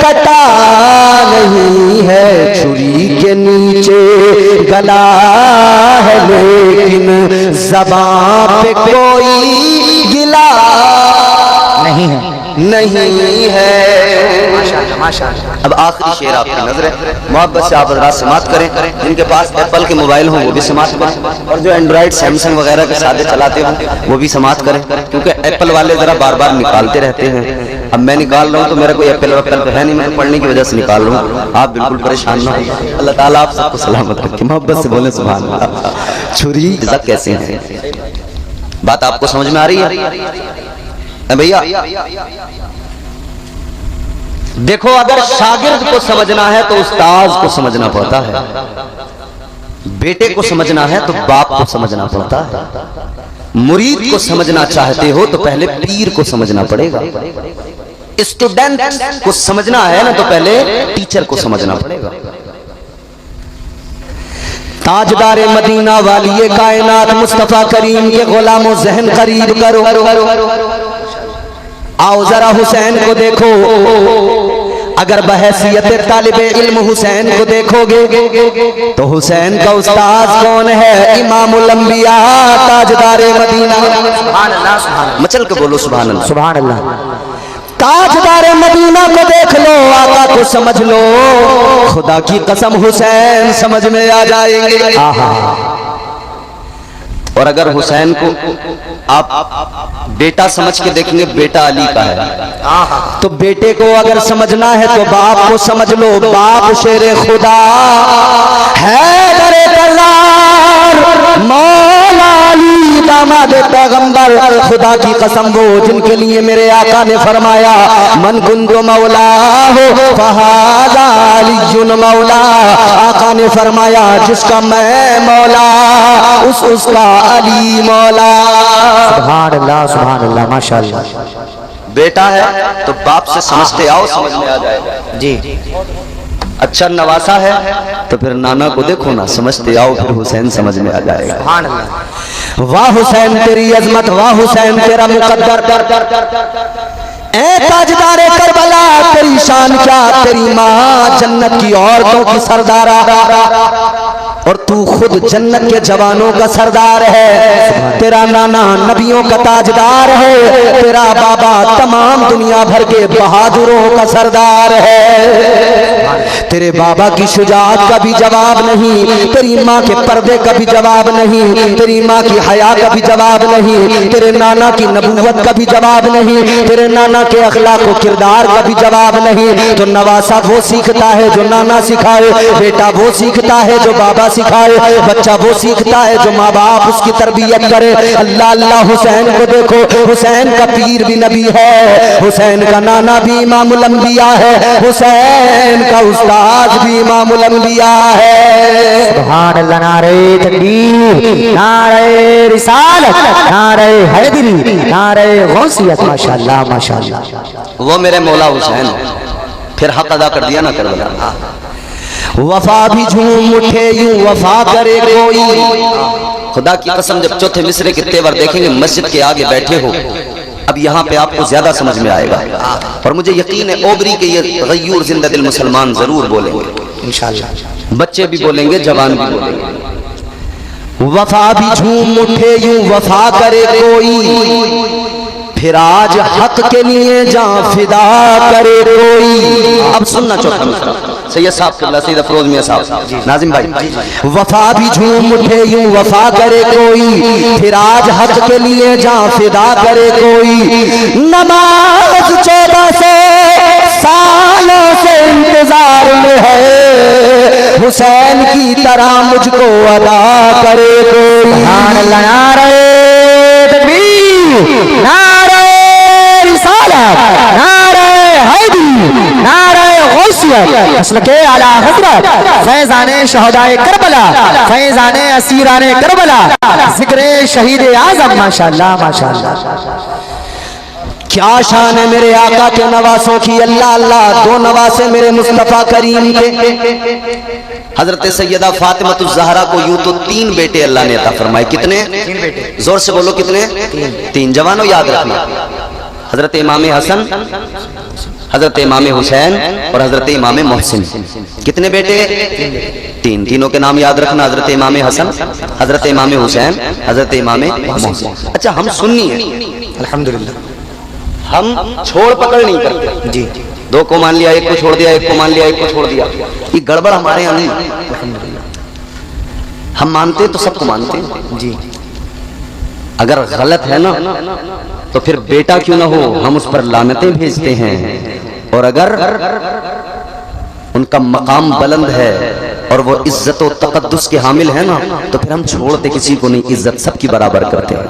कटा नहीं है, छुरी के नीचे गला है लेकिन ज़बान पे कोई गिला नहीं है, नहीं है। माशाअल्लाह माशाअल्लाह। अब आखिरी शेर आपकी नजर है, मोहब्बत से आप हज़रात समात करें। जिनके पास एप्पल के मोबाइल हों वो भी समात करें, और जो एंड्रॉइड सैमसंग वगैरह के सादे चलाते हों वो भी समात करें, क्योंकि एप्पल वाले जरा बार बार निकालते रहते हैं। अब मैं निकाल रहा हूँ तो मेरा कोई एप्पल वप्पल है नहीं, मैं पढ़ने की वजह से निकाल रहा हूँ। आप बिल्कुल परेशान ना हो, अल्लाह ताला आप सबको सलामत रखे। मोहब्बत से बोले सुभान अल्लाह। छुरी कैसे है, बात आपको समझ में आ रही है भैया? देखो, अगर शागिर्द को समझना है तो उस्ताद को समझना पड़ता है, बेटे को समझना है तो बाप को समझना पड़ता है, मुरीद को समझना चाहते हो तो पहले पीर को समझना पड़ेगा, स्टूडेंट को समझना है ना तो पहले टीचर को समझना पड़ेगा। ताजदार मदीना वाली कायनात मुस्तफा करीम के गुलामों जहन करीब करो, आओ जरा हुसैन को देखो। अगर बहैसियत तालिबे इल्म हुसैन को देखोगे तो हुसैन का उस्ताद कौन है? इमामुल अंबिया ताजदारे मदीना। सुभान अल्लाह, मचल के बोलो सुभान अल्लाह, सुभान अल्लाह। ताजदारे मदीना को देख लो, आका को समझ लो, खुदा की कसम हुसैन समझ में आ जाएंगे। और अगर हुसैन को आप बेटा समझ के देखेंगे, बेटा अली का है, तो बेटे को अगर समझना है तो बाप को समझ लो, बाप शेरे खुदा है, दरे दरबार मौला अली दामाद पैगंबर। खुदा की कसम वो जिनके लिए मेरे आका ने फरमाया मन कुंतु मौला हो फहाज़ा अलीयुन मौला। आका ने फरमाया जिसका मैं मौला उसका अली मौला। सुभान अल्लाह, सुभान अल्लाह, माशाअल्लाह। बेटा है तो बाप से समझते आओ, समझ में आ जाएगा जी। अच्छा नवासा है तो फिर नाना को देखो ना, समझते आओ, फिर हुसैन समझ में आ जाएगा। सुभान अल्लाह। वाह हुसैन तेरी अजमत, वाह हुसैन तेरा मुकद्दर, ए ताजदारे करबला तेरी शान क्या, तेरी माँ जन्नत की औरतों की सरदारा और तू खुद जन्नत के जवानों का सरदार है। तेरा नाना नबियों का ताजदार है, तेरा बाबा तमाम दुनिया भर के बहादुरों का सरदार है। तेरे बाबा की शुजाअत का भी जवाब नहीं, तेरी माँ के पर्दे का भी जवाब नहीं, तेरी माँ की हया का भी जवाब नहीं, तेरे नाना की नबूवत का भी जवाब नहीं, तेरे नाना के अखलाक व किरदार का भी जवाब नहीं। तो नवासा वो सीखता है जो नाना सिखाए, बेटा वो सीखता है जो बाबा सिखाए, बच्चा वो सीखता है जो माँ बाप उसकी तरबियत करे। अल्लाह अल्लाह, हुसैन को देखो, हुसैन का पीर भी नबी है, हुसैन का नाना भी इमामुल अंबिया है, हुसैन का उस्ताद भी इमामुल अंबिया है। सुभान अल्लाह, नारे तकबीर, नारे रिसालत, नारे हैदरी, नारे गौसियत। माशाअल्लाह माशाअल्लाह। वो मेरे मौला हुसैन, फिर हक अदा कर दिया ना करबला। वफा भी झूम उठे यूं वफा करे कोई। खुदा की कसम जब चौथे मिसरे के तेवर देखेंगे, मस्जिद के आगे बैठे हो, अब यहाँ पे आपको ज्यादा समझ में आएगा, और मुझे यकीन है ओबरी के ये गयूर जिंदा दिल मुसलमान जरूर बोलेंगे इंशाअल्लाह, बच्चे भी बोलेंगे, जवान भी बोलेंगे। वफा भी झूम उठे यूं वफा करे कोई, फिर आज हक के लिए जान फिदा करे कोई। अब सुनना चौथा मिसरा, सैयद साहब किबला सैयद अफरोज मियां साहब। नाजिम भाई, वफा भी झूम उठे यूं वफा करे कोई, फिर आज हक के लिए जान फिदा करे कोई। नमाज 1400 सालों से इंतजार में है, हुसैन की तरह मुझको अदा करे कोई। नारे तकबीर, नारे रिसालत, नारे हैदरी, नारे गौसियत, मसलके आला हज़रत फैज़ाने शहदाए करबला, फैज़ाने असीराने करबला, ज़िक्रे शहीद आज़म। माशाअल्लाह माशाअल्लाह, क्या शान है मेरे आका के नवासों की। अल्लाह अल्लाह, दो नवासे मेरे मुस्तफा करीम के। हजरत सैयदा फातिमा ज़हरा को यूं तो 3 बेटे अल्लाह ने अता फरमाए। कितने? 3 बेटे। जोर से बोलो कितने? 3। जवानों याद रखना, हजरत इमाम हसन, हजरत इमाम हुसैन और हजरत इमाम मोहसिन। कितने बेटे? 3। तीनों के नाम याद रखना, हजरत इमाम हसन, हजरत इमाम हुसैन, हजरत इमाम मोहसिन। अच्छा, हम सुन्नी हैं अल्हम्दुलिल्लाह, हम छोड़ पकड़ नहीं करते जी। 2 को मान लिया, 1 को छोड़ दिया, 1 को मान लिया, 1 को छोड़ दिया, ये गड़बड़ हमारे यहाँ नहीं। हम मानते तो सबको मानते हैं जी। अगर गलत है ना तो फिर बेटा क्यों ना हो हम उस पर लानतें भेजते हैं, और अगर उनका मकाम बुलंद है और वो इज्जत और तकद्दुस के हामिल है ना तो फिर हम छोड़ते किसी को नहीं, इज्जत सबकी बराबर करते हैं।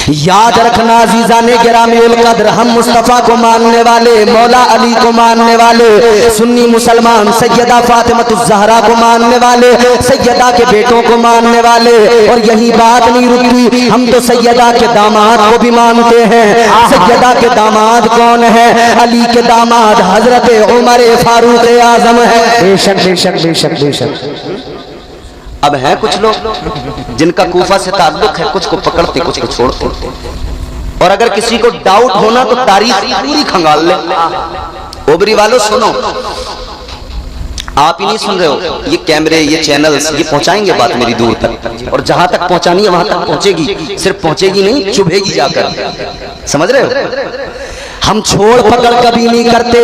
याद रखना अज़ीज़ाने गिरामीउल क़द्र, हम मुस्तफ़ा को मानने वाले, मौला अली को मानने वाले, सुन्नी मुसलमान सैयदा फातिमा ज़हरा को मानने वाले, सैयदा के बेटों को मानने वाले। और यही बात नहीं रुकती, हम तो सैयदा के दामाद को भी मानते हैं। सैयदा के दामाद कौन है? अली के दामाद हजरत उमर फारूक आज़म है। बेशक बेशक बेशक बेशक। अब हैं कुछ लोग जिनका कूफा से ताल्लुक है, कुछ को पकड़ते कुछ को छोड़ते, और अगर किसी को डाउट होना तो तारीख पूरी खंगाल ले। ओबरी वालों सुनो, आप ही नहीं सुन रहे हो, ये कैमरे, ये चैनल्स, ये पहुंचाएंगे बात मेरी दूर तक, और जहां तक पहुंचानी है वहां तक पहुंचेगी। सिर्फ पहुंचेगी नहीं, चुभेगी जाकर। समझ रहे हो? हम छोड़ पकड़ कभी नहीं करते,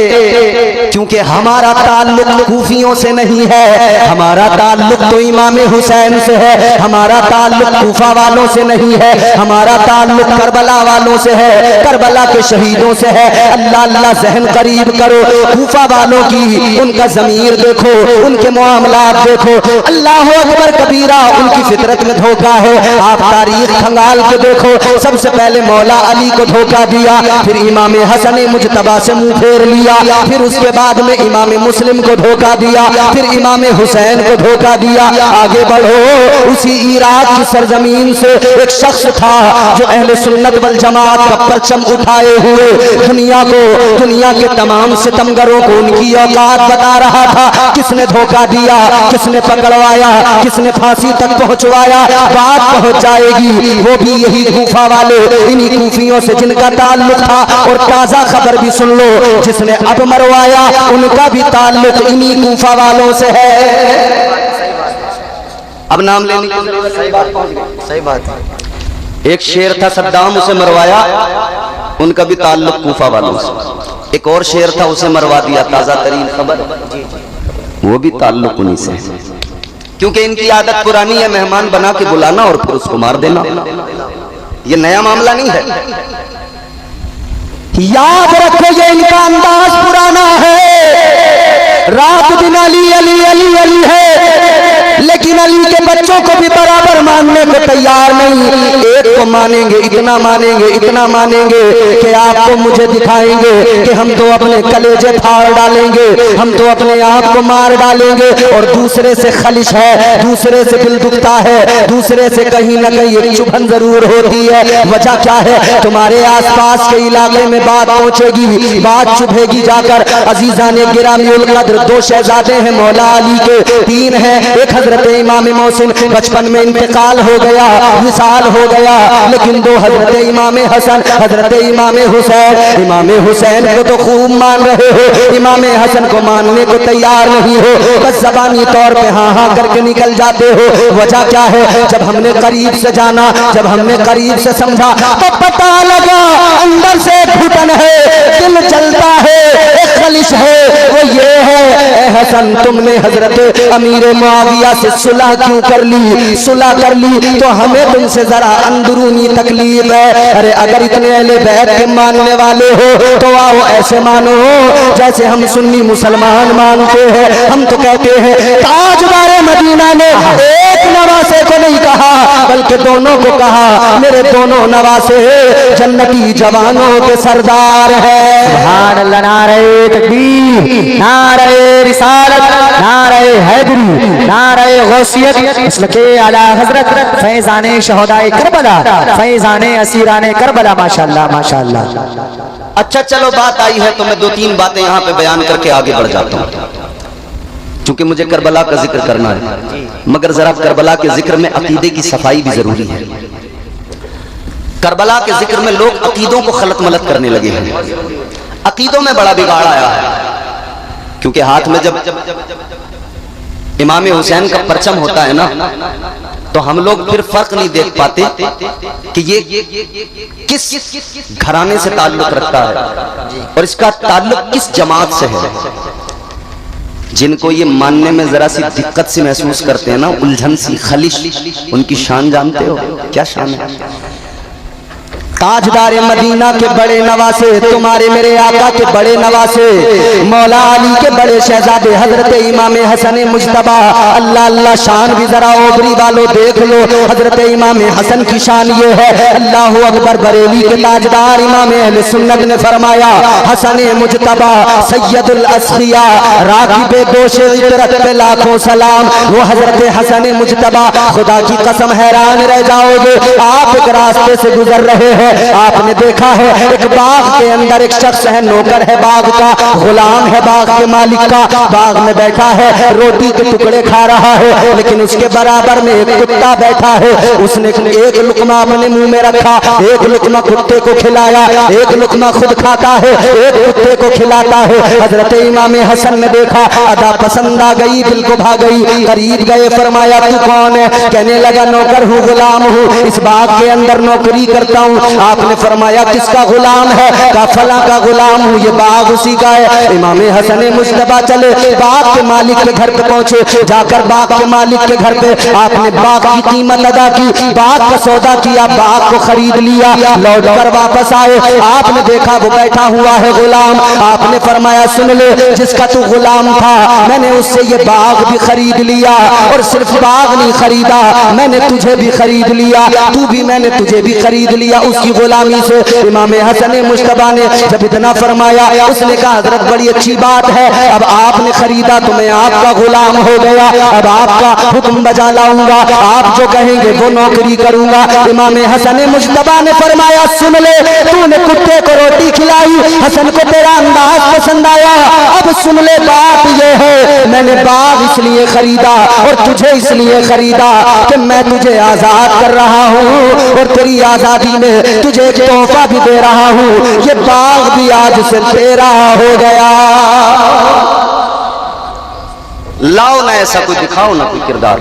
क्योंकि हमारा ताल्लुक कूफियों से नहीं है, हमारा ताल्लुक तो इमाम हुसैन से है। हमारा ताल्लुक कूफा वालों से नहीं है, हमारा ताल्लुक करबला वालों से है, करबला के शहीदों से है। अल्लाह अल्लाह जहन करीब करो कूफा वालों की, उनका ज़मीर देखो, उनके मामलात देखो। अल्लाह अकबर कबीरा, उनकी फितरत में धोखा है। आप तारीख खंगाल के देखो, सबसे पहले मौला अली को धोखा दिया, फिर इमाम हसन मुजतबा से मुंह फेर लिया, फिर उसके बाद में इमाम मुस्लिम को धोखा दिया, फिर इमाम हुसैन को धोखा दिया। आगे बढ़ो, उसी इराक की सरजमीन से एक शख्स था जो अहले सुन्नत वल जमात का परचम उठाए हुए दुनिया को, दुनिया के तमाम सितमगरों को उनकी औकात बता रहा था। किसने धोखा दिया, किसने पकड़वाया, किसने फांसी तक पहुंचवाया, बात पहुंच जाएगी। वो भी यही कूफा वाले, इन्हीं कूफियों से जिनका ताल्लुक था। और ताजा खबर भी सुन लो, जिसने अब मरवाया उनका भी ताल्लुक इन्हीं कूफा वालों से है। अब नाम लेने की जरूरत, सही बात पहुंच गई। सही बात है। एक शेर था सद्दाम, उसे मरवाया, उनका भी ताल्लुक कूफा वालों से। एक और शेर था, उसे मरवा दिया, ताजा तरीन खबर, वो भी ताल्लुक उन्हीं से। क्योंकि इनकी आदत पुरानी है, मेहमान बना के बुलाना और फिर उसको मार देना। ये नया मामला नहीं है। याद रखो, ये इनका अंदाज पुराना है। रात दिन अली अली अली अली है, लेकिन अली के बच्चों को भी बराबर मानने को तैयार नहीं। एक को मानेंगे, इतना मानेंगे, इतना मानेंगे कि आपको मुझे दिखाएंगे कि हम तो अपने कलेजे फाड़ डालेंगे, हम तो अपने आप को मार डालेंगे। और दूसरे से खलिश है, दूसरे से दिल दुखता है, दूसरे से कहीं ना कहीं एक चुभन जरूर होती है। वजह क्या है? तुम्हारे आसपास के इलाके में बात पहुंचेगी, बात चुभेगी जाकर। अजीजाने गिरामीउल क़द्र, 2 शहजादे हैं मौला अली के, 3 हैं। एक हजरत इमाम मोहसिन बचपन में इंतकाल हो गया, विसाल हो गया, लेकिन 2 हजरत इमाम हसन, हजरत इमाम हुसैन। इमाम हुसैन को तो खूब मान रहे हो, इमाम हसन को मानने को तैयार नहीं हो, बस जबानी तौर पे हाँ हाँ करके निकल जाते हो। वजह क्या है? जब हमने करीब से जाना, जब हमने करीब से समझा तो पता लगा अंदर से घुटन है, दिल चलता है, एक खलिश है, वो ये है हसन तुमने हजरत अमीर मुआविया से सुलह क्यों कर ली? सुलह कर ली तो हमें तुमसे जरा अंदरूनी तकलीफ है। अरे अगर इतने अहले बैत के मानने वाले हो तो आओ ऐसे मानो जैसे हम सुन्नी मुसलमान मानते हैं। हम तो कहते हैं ताजदार मदीना ने एक नवासे को नहीं कहा बल्कि दोनों को कहा, मेरे दोनों नवासे जन्नती जवानों के सरदार है। सुभान अल्लाह, नारे तकबीर, नारे रिसालत, नारे हैदरी, नारे गौसियत, इसलके आला हजरत फैजाने शहदाए करबला, फैजाने असीराने करबला। माशाअल्लाह माशाअल्लाह। अच्छा चलो बात आई है तो मैं 2-3 बातें यहाँ पे बयान करके आगे बढ़ जाता हूँ, क्योंकि मुझे करबला का जिक्र करना है। मगर जरा करबला के जिक्र में अकीदे की सफाई भी जरूरी है। करबला के जिक्र में लोग अकीदों को खलत मलत करने लगे हैं। अकीदों में बड़ा बिगाड़ आया है, क्योंकि हाथ में जब इमाम हुसैन का परचम होता है ना तो हम लोग फिर फर्क नहीं देख पाते कि ये किस घराने से ताल्लुक रखता है और इसका ताल्लुक किस जमात से है। जिनको ये मानने में जरा सी दिक्कत सी महसूस करते हैं ना, उलझन सी खलिश, उनकी शान जानते हो क्या शान है? ताजदार मदीना के बड़े नवासे, तुम्हारे मेरे आका के बड़े नवासे, मौला अली के बड़े शहजादे हजरत इमाम हसन मुज्तबा। अल्लाह अल्लाह, शान भी जरा ओबरी वालों देख लो। हजरत इमाम हसन की शान ये है, अल्लाह अकबर। बरेली के ताजदार इमाम अहले सुन्नत ने फरमाया हसन मुज्तबा सैयदुल अस्फिया, रागिबे दोषे इतरत पे लाखों सलाम। वो हजरत हसन मुज्तबा, खुदा की कसम हैरान रह जाओगे। आप एक रास्ते से गुजर रहे हैं, आपने देखा है एक बाग के अंदर एक शख्स है, नौकर है बाग का, गुलाम है बाग के मालिक का, बाग में बैठा है, रोटी के टुकड़े खा रहा है, लेकिन उसके बराबर में एक कुत्ता बैठा है। उसने एक लुकमा अपने मुंह में रखा, एक लुकमा कुत्ते को खिलाया, एक लुकमा खुद खाता है, एक कुत्ते को खिलाता है। हजरत इमाम हसन ने देखा, अदा पसंद आ गई, दिल को भा गई, करीब गए, फरमाया तू कौन है? कहने लगा नौकर हूँ, गुलाम हूँ, इस बाग के अंदर नौकरी करता हूँ। आपने फरमाया किसका गुलाम है? का फला का गुलाम हूँ, ये बाग उसी का है। इमाम हसन मुज्तबा चले, बाग के मालिक के घर पे पहुंचे। जाकर बाग के मालिक के घर पे आपने बाग की कीमत अदा की, बाग का सौदा किया, बाग को खरीद लिया। लौट कर वापस आए, आपने देखा वो बैठा हुआ है गुलाम। आपने फरमाया सुन ले, जिसका तू गुलाम था मैंने उससे ये बाग भी खरीद लिया, और सिर्फ बाग नहीं खरीदा, मैंने तुझे भी खरीद लिया, तू भी मैंने तुझे भी खरीद लिया उसकी गुलामी से। इमाम हसन मुज्तबा ने जब इतना फरमाया, उसने कहा हजरत बड़ी अच्छी बात है, अब आपने खरीदा तो मैं आपका गुलाम हो गया, अब आपका हुक्म बजा लाऊंगा, आप जो कहेंगे वो नौकरी करूंगा। इमाम हसन मुज्तबा ने फरमाया सुन ले, तूने कुत्ते को रोटी खिलाई, हसन को तेरा अंदाज पसंद आया, अब सुन ले बात ये है, मैंने बाग इसलिए खरीदा और तुझे इसलिए खरीदा कि मैं तुझे आजाद कर रहा हूँ और तेरी आजादी में तुझे एक तोहफा भी दे रहा हूँ, ये बाग भी आज से तेरा हो गया। लाओ ना ऐसा कोई दिखाओ ना कोई किरदार।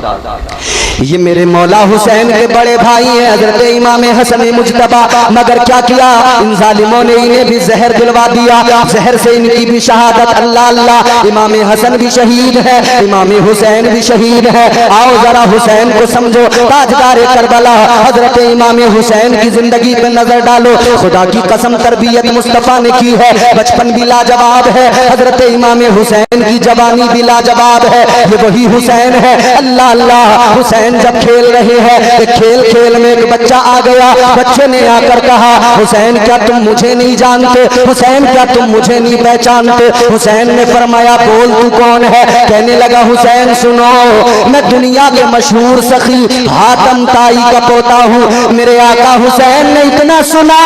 ये मेरे मौला हुसैन के बड़े भाई हैं हजरत इमाम हसन मुज्तबा, मगर क्या किया इन जालिमों ने, इन्हें भी जहर दिलवा दिया, जहर से इनकी भी शहादत। अल्लाह अल्लाह, इमाम हसन भी शहीद है, इमाम हुसैन भी शहीद है। आओ जरा हुसैन को समझो, ताजदार करबला हजरत इमाम हुसैन की जिंदगी पे नजर डालो। खुदा की कसम तरबियत मुस्तफा ने की है, बचपन भी लाजवाब है, हजरत इमाम हुसैन की जवानी भी लाजवाब है। ये वही हुसैन है। अल्लाह अल्लाह, हुसैन जब खेल रहे हैं, खेल खेल में एक बच्चा आ गया, बच्चे ने आकर कहा हुसैन क्या तुम मुझे नहीं जानते? हुसैन क्या तुम मुझे नहीं पहचानते? हुसैन ने फरमाया बोल तू कौन है? कहने लगा हुसैन सुनो, मैं दुनिया के मशहूर सखी हातम ताई का पोता हूँ। मेरे आका हुसैन ने इतना सुना,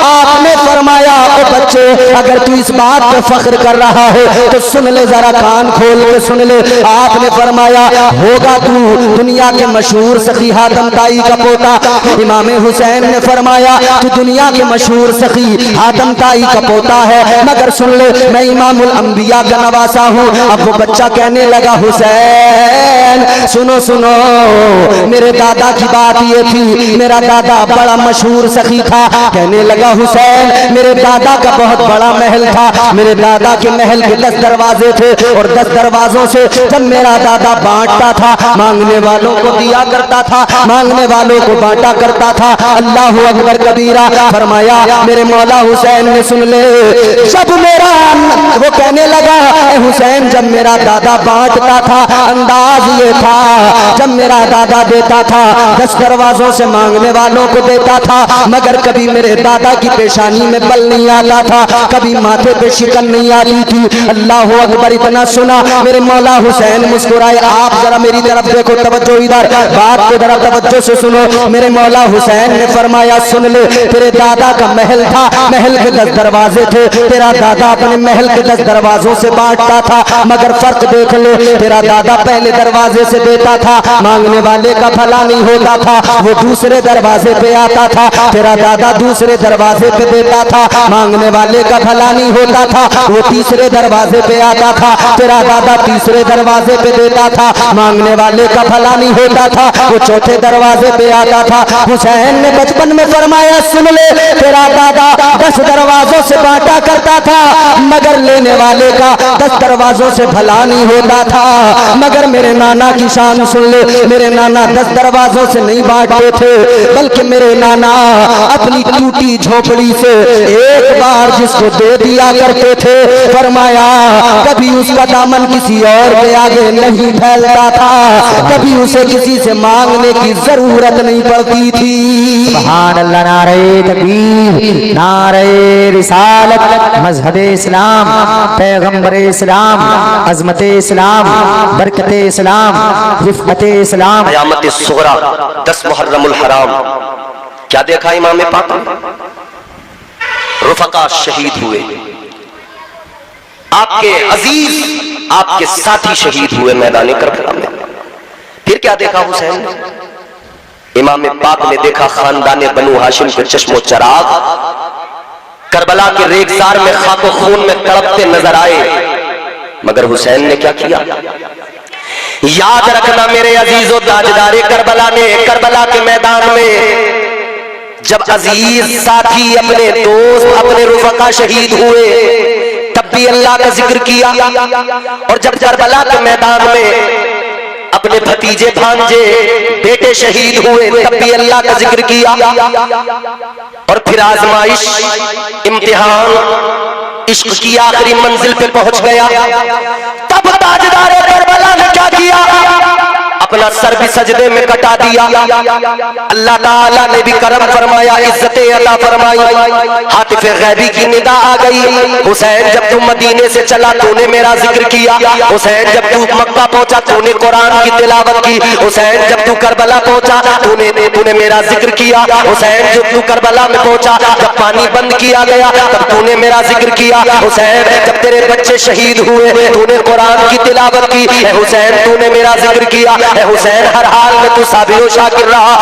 आपने फरमाया ओ बच्चे अगर तू इस बात पे फख्र कर रहा है तो सुन ले, जरा कान खोल के सुन ले। आपने फरमाया होगा तू दुनिया के मशहूर सखी हातम ताई का पोता इमाम हुसैन ने फरमाया तू दुनिया के मशहूर सखी हातम ताई का पोता है, मगर सुन ले मैं इमामुल अंबिया का नवासा हूँ। अब वो बच्चा कहने लगा हुसैन सुनो सुनो, मेरे दादा की बात ये थी, मेरा दादा बड़ा मशहूर सखी था। कहने लगा हुसैन मेरे दादा का बहुत बड़ा महल था, मेरे दादा के महल के 10 दरवाजे थे और 10 दरवाजों से जब मेरा दादा बांटता था मांगने वालों को दिया करता था, मांगने वालों को बांटा करता था। अल्लाह अकबर कबीरा। फरमाया मेरे मौला हुसैन ने सुन ले, जब मेरा वो कहने लगा हुसैन जब मेरा दादा बांटता था अंदाज ये था, जब मेरा दादा देता था 10 दरवाजों से मांगने वालों को देता था, मगर कभी मेरे दादा की पेशानी में बल नहीं आता था, कभी माथे पे शिकन नहीं आती थी। अल्लाह अकबर। इतना सुना मेरे मौला हुसैन मुस्कुराए। आप जरा मेरी तरफ देखो, तवज्जो इधर, बात को जरा तवज्जो से सुनो। मेरे मौला हुसैन ने फरमाया सुन ले, तेरे दादा का महल था, महल के 10 दरवाजे थे, तेरा दादा अपने महल के 10 दरवाजों से बांटता था, मगर फर्क देख ले, तेरा दादा पहले दरवाजे से देता था, मांगने वाले का भला नहीं होता था, वो दूसरे दरवाजे पे आता था। तेरा दादा दूसरे दरवाजे पे देता था, मांगने वाले का भला नहीं होता था, वो तीसरे दरवाजे पे आता था। तेरा दादा तीसरे दरवाजे पे देता था, मांगने वाले का भला नहीं होता था, वो चौथे दरवाजे पे आता था। हुसैन ने बचपन में फरमाया सुन ले, तेरा दादा 10 दरवाजों से बांटा करता था, मगर लेने वाले का 10 दरवाजों से भला नहीं होता था। मगर मेरे नाना की शान सुन ले, मेरे नाना 10 दरवाजों से नहीं बांटते थे, बल्कि मेरे नाना अपनी टूटी झोपड़ी से एक बार जिसको दे दिया करते थे, फरमाया कभी उसका दामन किसी और के आगे नहीं फैलता था, कभी उसे किसी से मांगने की जरूरत नहीं पड़ती थी। सुभान अल्लाह। नारे तकबीर, नारे रिसालत, मजहब इस्लाम, पैगंबर इस्लाम, अजमत इस्लाम, बरकत इस्लाम, रिफत इस्लाम। क़यामत सुगरा 10 मुहर्रमुल हराम क्या देखा इमाम पाक ने? रुफका शहीद हुए, आपके अजीज आपके साथी शहीद हुए मैदान करबला में। फिर क्या देखा हुसैन ने? इमाम पाक ने देखा खानदान बनु हाशिम के चश्मो चराग करबला के रेगजार में खाको खून में तड़पते नजर आए, मगर हुसैन ने क्या किया? याद रखना मेरे अजीजों, ताजदारे करबला ने करबला के मैदान में जब अजीज साथी अपने दोस्त अपने रुफका शहीद हुए तब भी अल्लाह का जिक्र किया, और जब करबला के मैदान में अपने भतीजे भांजे बेटे शहीद हुए तब भी अल्लाह का जिक्र किया। और फिर आजमाइश इम्तिहान इश्क की आखिरी मंजिल पे पहुंच गया, तब ताजदारे करबला ने क्या किया? अपना सर भी सजदे में कटा दिया। अल्लाह ताला ने भी करम फरमाया, इज्जत अता फरमाई, हातिफ गैबी की निदा आ गई। हुसैन जब तू मदीने से चला तूने मेरा जिक्र किया, हुसैन जब तू मक्का पहुंचा तूने कुरान की तिलावत की, हुसैन जब तू करबला पहुंचा तूने मेरा जिक्र किया, हुसैन जब तू करबला में पहुंचा जब पानी बंद किया गया तब तूने मेरा जिक्र किया, हुसैन जब तेरे बच्चे शहीद हुए तूने कुरान की तिलावत की, हुसैन तूने मेरा जिक्र किया, हुसैन हर हाल में तू साबिर शाकिर रहा,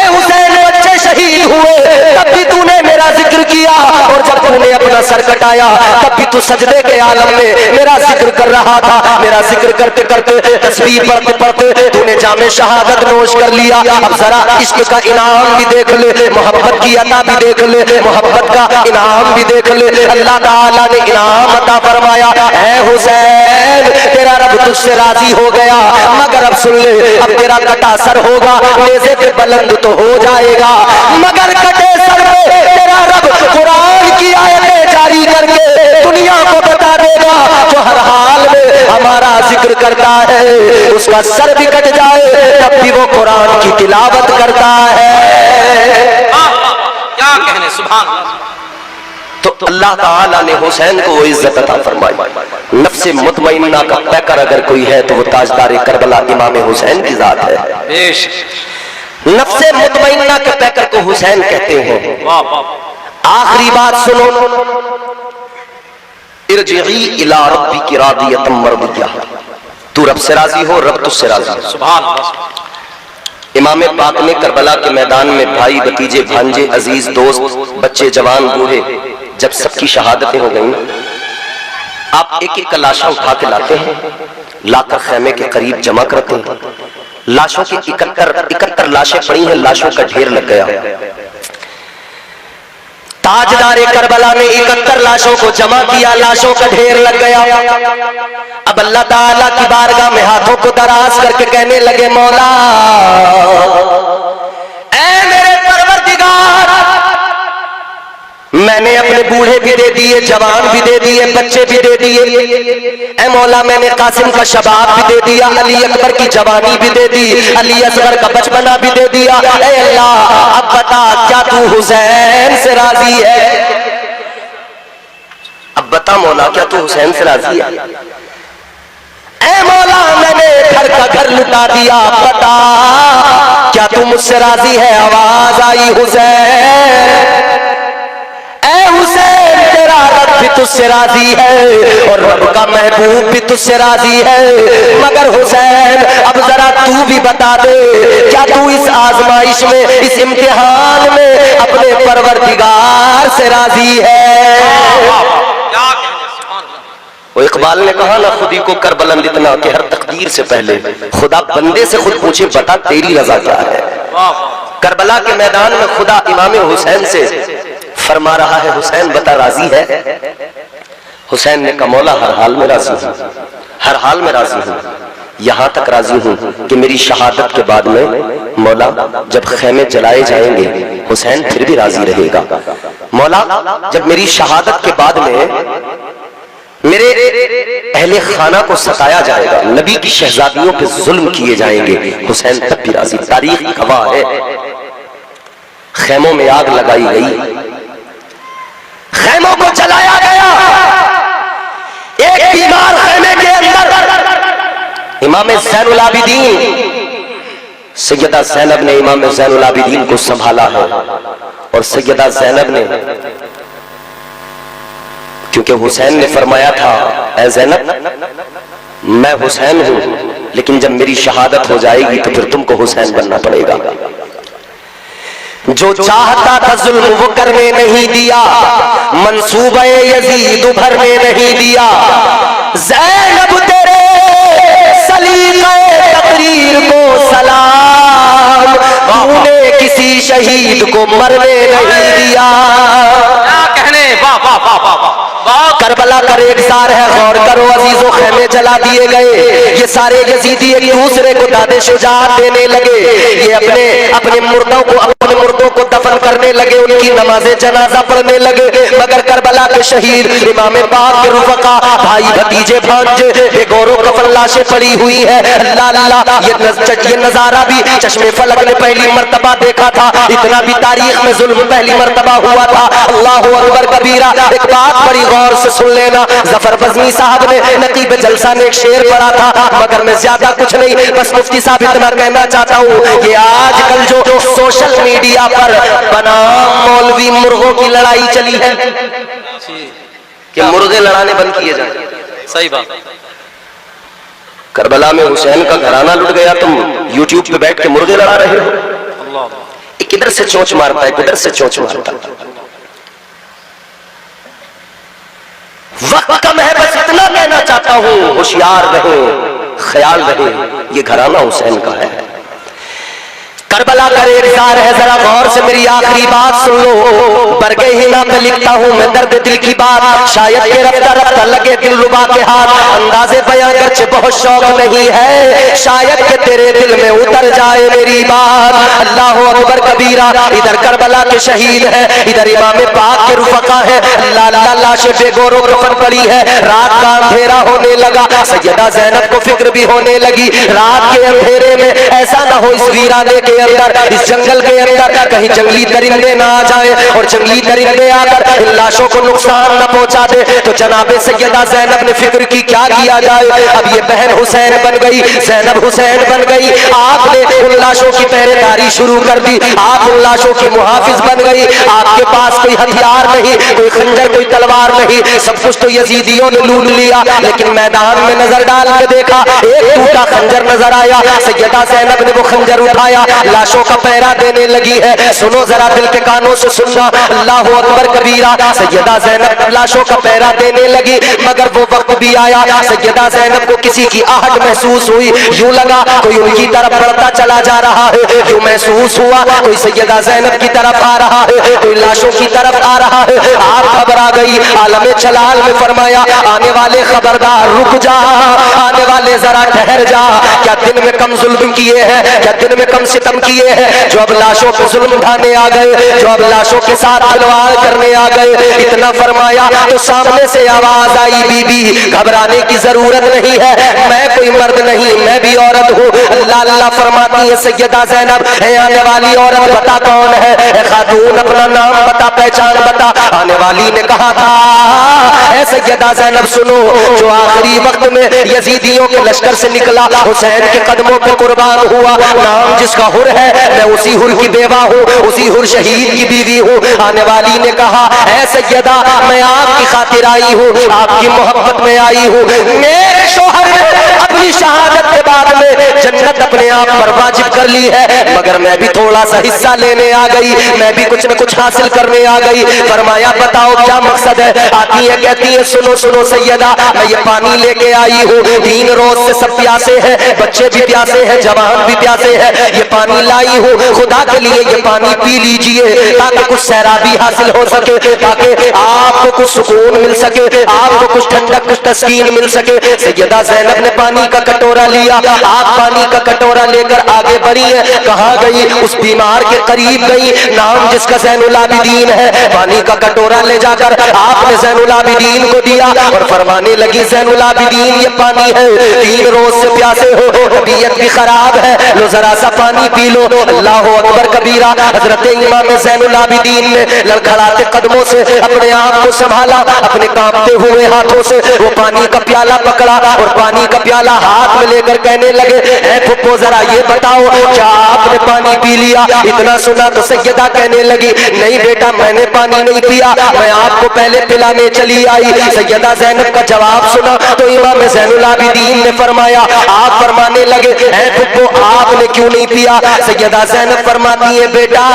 हुसैन बच्चे शहीद हुए तब भी तूने मेरा जिक्र किया, और जब तूने अपना सर कटाया तब भी तू सजदे के आलम में मेरा जिक्र कर रहा था। मेरा जिक्र करते करते तस्बीह पढ़ते पढ़ते तूने जामे शहादत नोश कर लिया। अब जरा इश्क का इनाम भी देख ले, मोहब्बत की अता भी देख ले, मोहब्बत का इनाम भी देख ले। अल्लाह ताला ने इनाम अता फरमाया, ऐ हुसैन तेरा रब तुझसे राजी हो गया, मगर अब सुन ले अब तेरा कटा सर होगा, नेज़े पे बुलंद तो हो जाएगा, मगर कटे सर पे तेरा रब कुरान की आयतें जारी करके दुनिया को बता देगा, जो हर हाल में हमारा जिक्र करता है उसका सर भी कट जाए तब भी वो कुरान की तिलावत करता है। क्या कहने, सुभान अल्लाह। तो अल्लाह ताला ने हुसैन को वो इज्जत अता फरमाई। नफ्से मुतमइन्ना का पैकर अगर कोई है तो वो ताजदार करबला इमाम हुसैन की जात है। नफ्से मुतमइन्ना के पैकर को हुसैन कहते हैं। आखिरी बात सुनो, इरजिई इला रब्बिकी रादियतम मर्दिया, तू रब से राजी हो, रब तुझसे राजी हो। सुभान अल्लाह। इमाम पाक ने करबला के मैदान में भाई भतीजे भांजे अजीज दोस्त बच्चे जवान बूढ़े जब सबकी शहादतें हो गई, आप एक एक लाशा उठा के लाते हैं, लाकर खैमे के करीब जमा करते हैं। लाशों की 71 लाशें पड़ी हैं, लाशों का ढेर लग गया। ताजदारे करबला ने 71 लाशों को जमा किया, लाशों का ढेर लग गया। अब अल्लाह ताला की बारगाह में हाथों को दराज करके कहने लगे, मौला ऐ मेरे परवरदिगार, मैंने अपने बूढ़े भी दे दिए, जवान भी दे दिए, बच्चे भी दे दिए। ऐ मौला मैंने कासिम का शबाब भी दे दिया, अली अकबर की जवानी भी दे दी, अली असगर का बचपना भी दे दिया। ऐ अल्लाह अब बता क्या तू हुसैन से राजी है? अब बता मौला क्या तू हुसैन से राजी है? ऐ मौला मैंने घर का घर लुटा दिया, बता क्या तू मुझसे राजी है? आवाज आई हुसैन, ऐ हुसैन तेरा रब भी तुझसे राजी है और रब का महबूब भी तुझसे राजी है, मगर हुसैन अब जरा तू भी बता दे क्या तू इस आजमाइश में, इस इम्तिहान में अपने परवरदिगार से राजी है? वो इकबाल ने कहा ना, खुदी को कर बुलंद इतना कि हर तकदीर से पहले खुदा बंदे से खुद पूछे बता तेरी रजा क्या है। करबला के मैदान में खुदा इमाम हुसैन से फरमा रहा है, हुसैन बता राजी है? हुसैन ने कहा मौला हर हाल में राजी हूं, हर हाल में राजी हूं, यहां तक राजी हूं कि मेरी शहादत के बाद में मौला जब खेमे जलाए जाएंगे हुसैन फिर भी राजी रहेगा। मौला जब मेरी शहादत के बाद में मेरे अहले खाना को सताया जाएगा, नबी की शहजादियों पे जुल्म किए जाएंगे, हुसैन तब भी राजी। तारीख गवाह है, खेमों में आग लगाई गई, खेमों को जलाया गया। एक बीमार खेमे के अंदर इमाम ज़ैनुल आबिदीन सैयदा ज़ैनब ने इमाम ज़ैनुल आबिदीन को संभाला है और सैयदा ज़ैनब ने, क्योंकि हुसैन ने फरमाया था ऐ ज़ैनब मैं हुसैन हूं, लेकिन जब मेरी शहादत हो जाएगी तो फिर तुमको हुसैन बनना पड़ेगा। जो चाहता था जुल्म वो करने नहीं दिया, मंसूबे यजीद भरने नहीं दिया। ज़ैनब तेरे सलीक़े तकरीर को सलाम, तूने किसी शहीद को मरने नहीं दिया। क्या कहने, वाह वाह वाह वाह वाह। करबला का रेगिस्तान है, गौर करो अजीजों, खेमे जला दिए गए। ये सारे यजीदी एक दूसरे को दादे शुजाअत देने लगे, ये अपने अपने मुर्दों को दफन करने लगे, उनकी नमाज़े जनाजा पढ़ने लगे। मगर करबला के शहीद इमाम पाक के रुफ़क़ा, भाई भतीजे भांजे बेगौरो कफन लाशें पड़ी हुई है। अल्लाह अल्लाह, ये नजारा भी चश्मे फलक ने पहली मर्तबा देखा था, इतना भी तारीख में जुल्म पहली मर्तबा हुआ था। अल्लाहु अकबर कबीरा। एक बात बड़ी गौर से सुन लेना, जफर बज़नी साहब ने नकीब जलसा ने एक शेर पढ़ा था, मगर मैं ज्यादा कुछ नहीं, बस मुफ्ती साहब इतना कहना चाहता हूँ कि आजकल जो सोशल मीडिया पर बनाम मौलवी मुर्गों की लड़ाई चली है कि मुर्गे लड़ाने बंद किए जाए। सही बात। करबला में हुसैन का घराना लुट गया, तुम यूट्यूब पे बैठ के मुर्गे लड़ा रहे हो। अल्लाह। किधर से चोंच मारता है, किधर से चोंच मारता है। वक्त कम है, बस इतना कहना चाहता हूं, होशियार रहे, ख्याल रहे, ये घराना हुसैन का है। करबला का रेगिस्तान है, जरा गौर से मेरी आखिरी बात सुन लो। बरगे हिना पे लिखता हूं मैं दर्द दिल की बात, शायद के रफ्ता रफ्ता लगे दिल रुबा के हाथ। अंदाजे बयां गर्चे बहुत शौक नहीं है, शायद के तेरे दिल में उतर जाए मेरी बात। अल्लाहु अकबर कबीरा। इधर करबला के शहीद है, इधर इमाम पाक के रुफ़क़ा है। अल्लाह अल्लाह, लाशें बेगौरो कफन पड़ी है। रात का अंधेरा होने लगा, सैयदा ज़ैनब को फिक्र भी होने लगी। रात के अंधेरे में ऐसा ना हो इस वीराने के अंदर, इस जंगल के अंदर कहीं जंगली दरिंदे ना आ जाए और जंगली दरिंदे आकर इन लाशों को नुकसान न पहुंचा दे। तो जनाबे सैयदा ज़ैनब ने फिक्र की क्या किया जाए। अब ये बहन हुसैन बन गई, ज़ैनब हुसैन बन गई। आपने उन लाशों की पहरेदारी शुरू कर दी, आप उन लाशों की मुहाफिज बन गई। आपके पास कोई हथियार नहीं, कोई खंजर, कोई तलवार नहीं, सब कुछ तो यजीदियों ने लूट लिया। लेकिन मैदान में नजर डाल के देखा, एक टूटा खंजर नजर आया। सैयदा ज़ैनब ने वो खंजर उठाया, लाशों का पहरा देने लगी है। सुनो जरा, दिल के कानों से सुनना, अल्लाह अकबर कबीरा। सैयदा ज़ैनब लाशों का पहरा देने लगी, मगर वो वक्त भी आया, सैयदा ज़ैनब को किसी की आहट महसूस हुई। यूं लगा कोई उनकी तरफ बढ़ता चला जा रहा है। यूं महसूस हुआ कोई सैयदा ज़ैनब की तरफ आ रहा है, कोई लाशों की तरफ आ रहा है। आप घबरा गई। आलम जलाल में फरमाया, आने वाले खबरदार रुक जा, आने वाले जरा ठहर जा। क्या दिन में कम जुल्म किए हैं, क्या दिन में कम सितम किए हैं जो अब लाशों पे जुल्म ढाने आ गए, जो अब लाशों के साथ खिलवाड़ करने आ गए। इतना फरमाया तो सामने से आवाज आई, बीबी घबराने की जरूरत नहीं है, मैं कोई मर्द नहीं, मैं भी औरत हूँ। अल्लाह अल्लाह फरमाती है सैयदा ज़ैनब, है आने वाली औरत बता कौन है, खातून अपना नाम बता, पहचान बता। आने वाली ने कहा था, है सैयदा ज़ैनब सुनो, जो आखिरी वक्त में यजीदियों के लश्कर से निकला, हुसैन के कदमों पे कुर्बान हुआ, नाम जिसका हुर है, मैं उसी हुर की बेवा हूँ, उसी हुर शहीद की बीवी हूँ। आने वाली ने कहा, है सैयदा मैं आपकी खातिर आई हूँ, आपकी मोहब्बत में आई हूँ। मेरे शौहर ने अपनी शहादत के बाद में जन्नत अपने आप पर वाजिब कर ली है, मगर मैं भी थोड़ा सा हिस्सा लेने आ गई, मैं भी कुछ न कुछ हासिल करने आ गई। फरमाया बताओ क्या मकसद है। आती है कहती है, सुनो सुनो सैयदा, मैं ये पानी लेके आई हूँ, 3 रोज से सब प्यासे हैं, बच्चे भी प्यासे हैं, जवान भी प्यासे हैं, ये पानी लाई हूँ खुदा के लिए, ये पानी पी लीजिए ताकि कुछ सैराबी हासिल हो सके, ताकि आपको कुछ सुकून मिल सके, आपको कुछ ठंडक, कुछ तस्कीन मिल सके। सैयदा ज़ैनब ने पानी का कटोरा लिया, आप पानी का कटोरा लेकर आगे बढ़ी है। कहाँ गई? उस बीमार के करीब गई, नाम जिसका ज़ैनुल आबिदीन है। पानी का कटोरा ले जाकर आपने ज़ैनुल आबिदीन को दिया और फरमाने लगी, ज़ैनुल आबिदीन ये पानी है, 3 रोज से प्यासे हो, तबीयत भी खराब है, लो जरा सा पानी पी लो। अल्लाह अकबर कबीरा। हजरत इमाम ज़ैनुल आबिदीन ने लड़खड़ाते कदमों से अपने आप को संभाला, अपने कांपते हुए हाथों से वो पानी का प्याला पकड़ा और पानी का प्याला हाथ में लेकर कहने लगे, ऐ फुप्पो जरा ये बताओ क्या आपने पानी पी लिया? इतना सुना तो सैयदा कहने लगी, नहीं बेटा मैंने पानी नहीं पिया, मैं आपको पहले पिलाने चली आई। सैयदा ज़ैनब का जवाब सुना तो इमाम ज़ैनुल आबिदीन ने फरमाया, आप फरमाने लगे, ऐ फुप्पो आपने क्यों नहीं पिया? सैयदा ज़ैनब फरमाती है, बेटा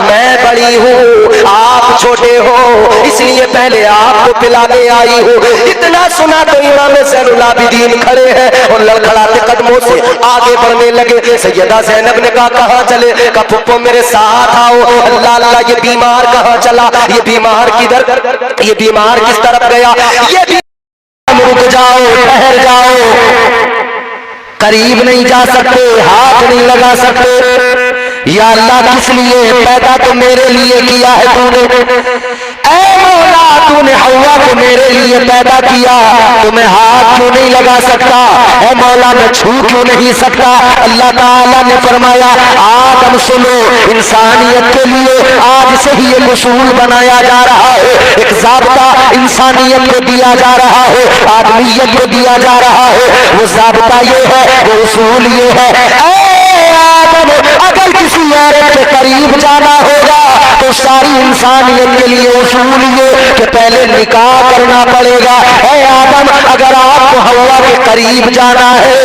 मैं बड़ी हूँ, आप छोटे हो, इसलिए पहले आपको पिलाने आई हूँ। इतना सुना तो इमाम ज़ैनुल आबिदीन खड़े हैं और लड़खड़ाते कदमों से आगे बढ़ने लगे। सैयदा ज़ैनब ने कहा कहाँ चले? कहा फुप्पो मेरे साथ आओ। अल्लाह अल्लाह ये बीमार कहाँ चला, ये बीमार किधर, ये बीमार किस तरफ गया? ये रुक जाओ, ठहर जाओ, करीब नहीं जा सकते, हाथ नहीं लगा सकते। या अल्लाह किस लिए पैदा तो मेरे लिए किया है तूने, ऐ मौला तूने हव्वा को मेरे लिए पैदा किया, तो मैं हाथ क्यों नहीं लगा सकता? ऐ मौला मैं छू क्यों नहीं सकता? अल्लाह ताला ने फरमाया, आदम सुनो, इंसानियत के लिए आज से ही एक उसूल बनाया जा रहा है, एक ज़ाब्ता इंसानियत को दिया जा रहा है, आदमियत को दिया जा रहा है। वो ज़ाब्ता ये है, वो उसूल ये है, ऐ आदम अगर किसी औरत के करीब जाना होगा तो सारी इंसानियत के लिए उसूल ये कि पहले निकाह करना पड़ेगा। ऐ आदम अगर आपको हव्वा के करीब जाना है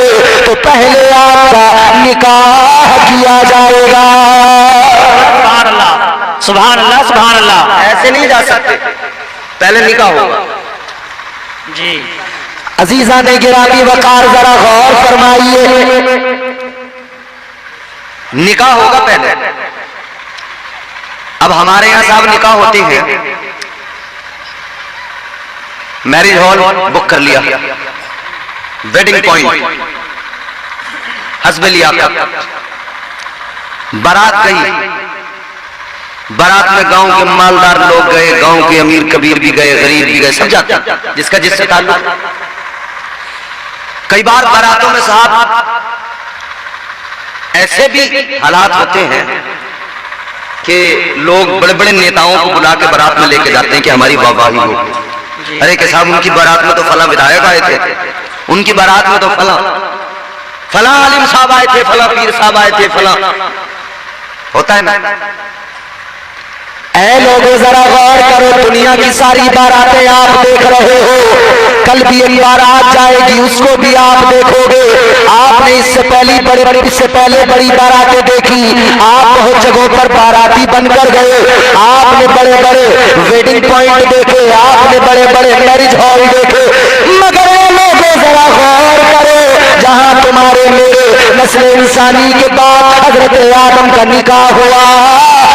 तो पहले आपका निकाह किया जाएगा। सुभान अल्लाह, सुभान अल्लाह, सुभान अल्लाह। ऐसे नहीं जा सकते, पहले निकाह होगा। जी अजीजा ने गिरामी वकार जरा गौर फरमाइए, निकाह होगा पहले। अब हमारे यहाँ साहब निकाह होते हैं, मैरिज हॉल बुक कर लिया, वेडिंग पॉइंट हस्बे लिया, बारात गई, बारात में गांव के मालदार लोग गए, गांव के अमीर कबीर भी गए, गरीब भी गए, सब जाते हैं जिसका जिससे ताल्लुक। कई बार बारातों में साहब ऐसे भी हालात होते हैं कि लोग बड़े बड़े नेताओं को बुला के बारात में लेके जाते हैं कि हमारी वाहवाही हो। अरे कि साहब उनकी बारात में तो फला विधायक आए थे, उनकी बारात में तो फला आलिम साहब आए थे, फला पीर साहब आए थे, फला होता है ना। ऐ लोगों जरा गौर करो, दुनिया की सारी बारातें आप देख रहे हो, कल भी एक बारात जाएगी उसको भी आप देखोगे। आपने इससे पहले बड़ी बारातें देखी, आप बहुत जगहों पर बाराती बनकर गए, आपने बड़े बड़े वेडिंग पॉइंट देखे, आपने बड़े बड़े मैरिज हॉल देखे, मगर लोगों जरा गौर करो, जहां तुम्हारे मेरे नस्ल इंसानी के बाद हजरत आदम का निकाह हुआ,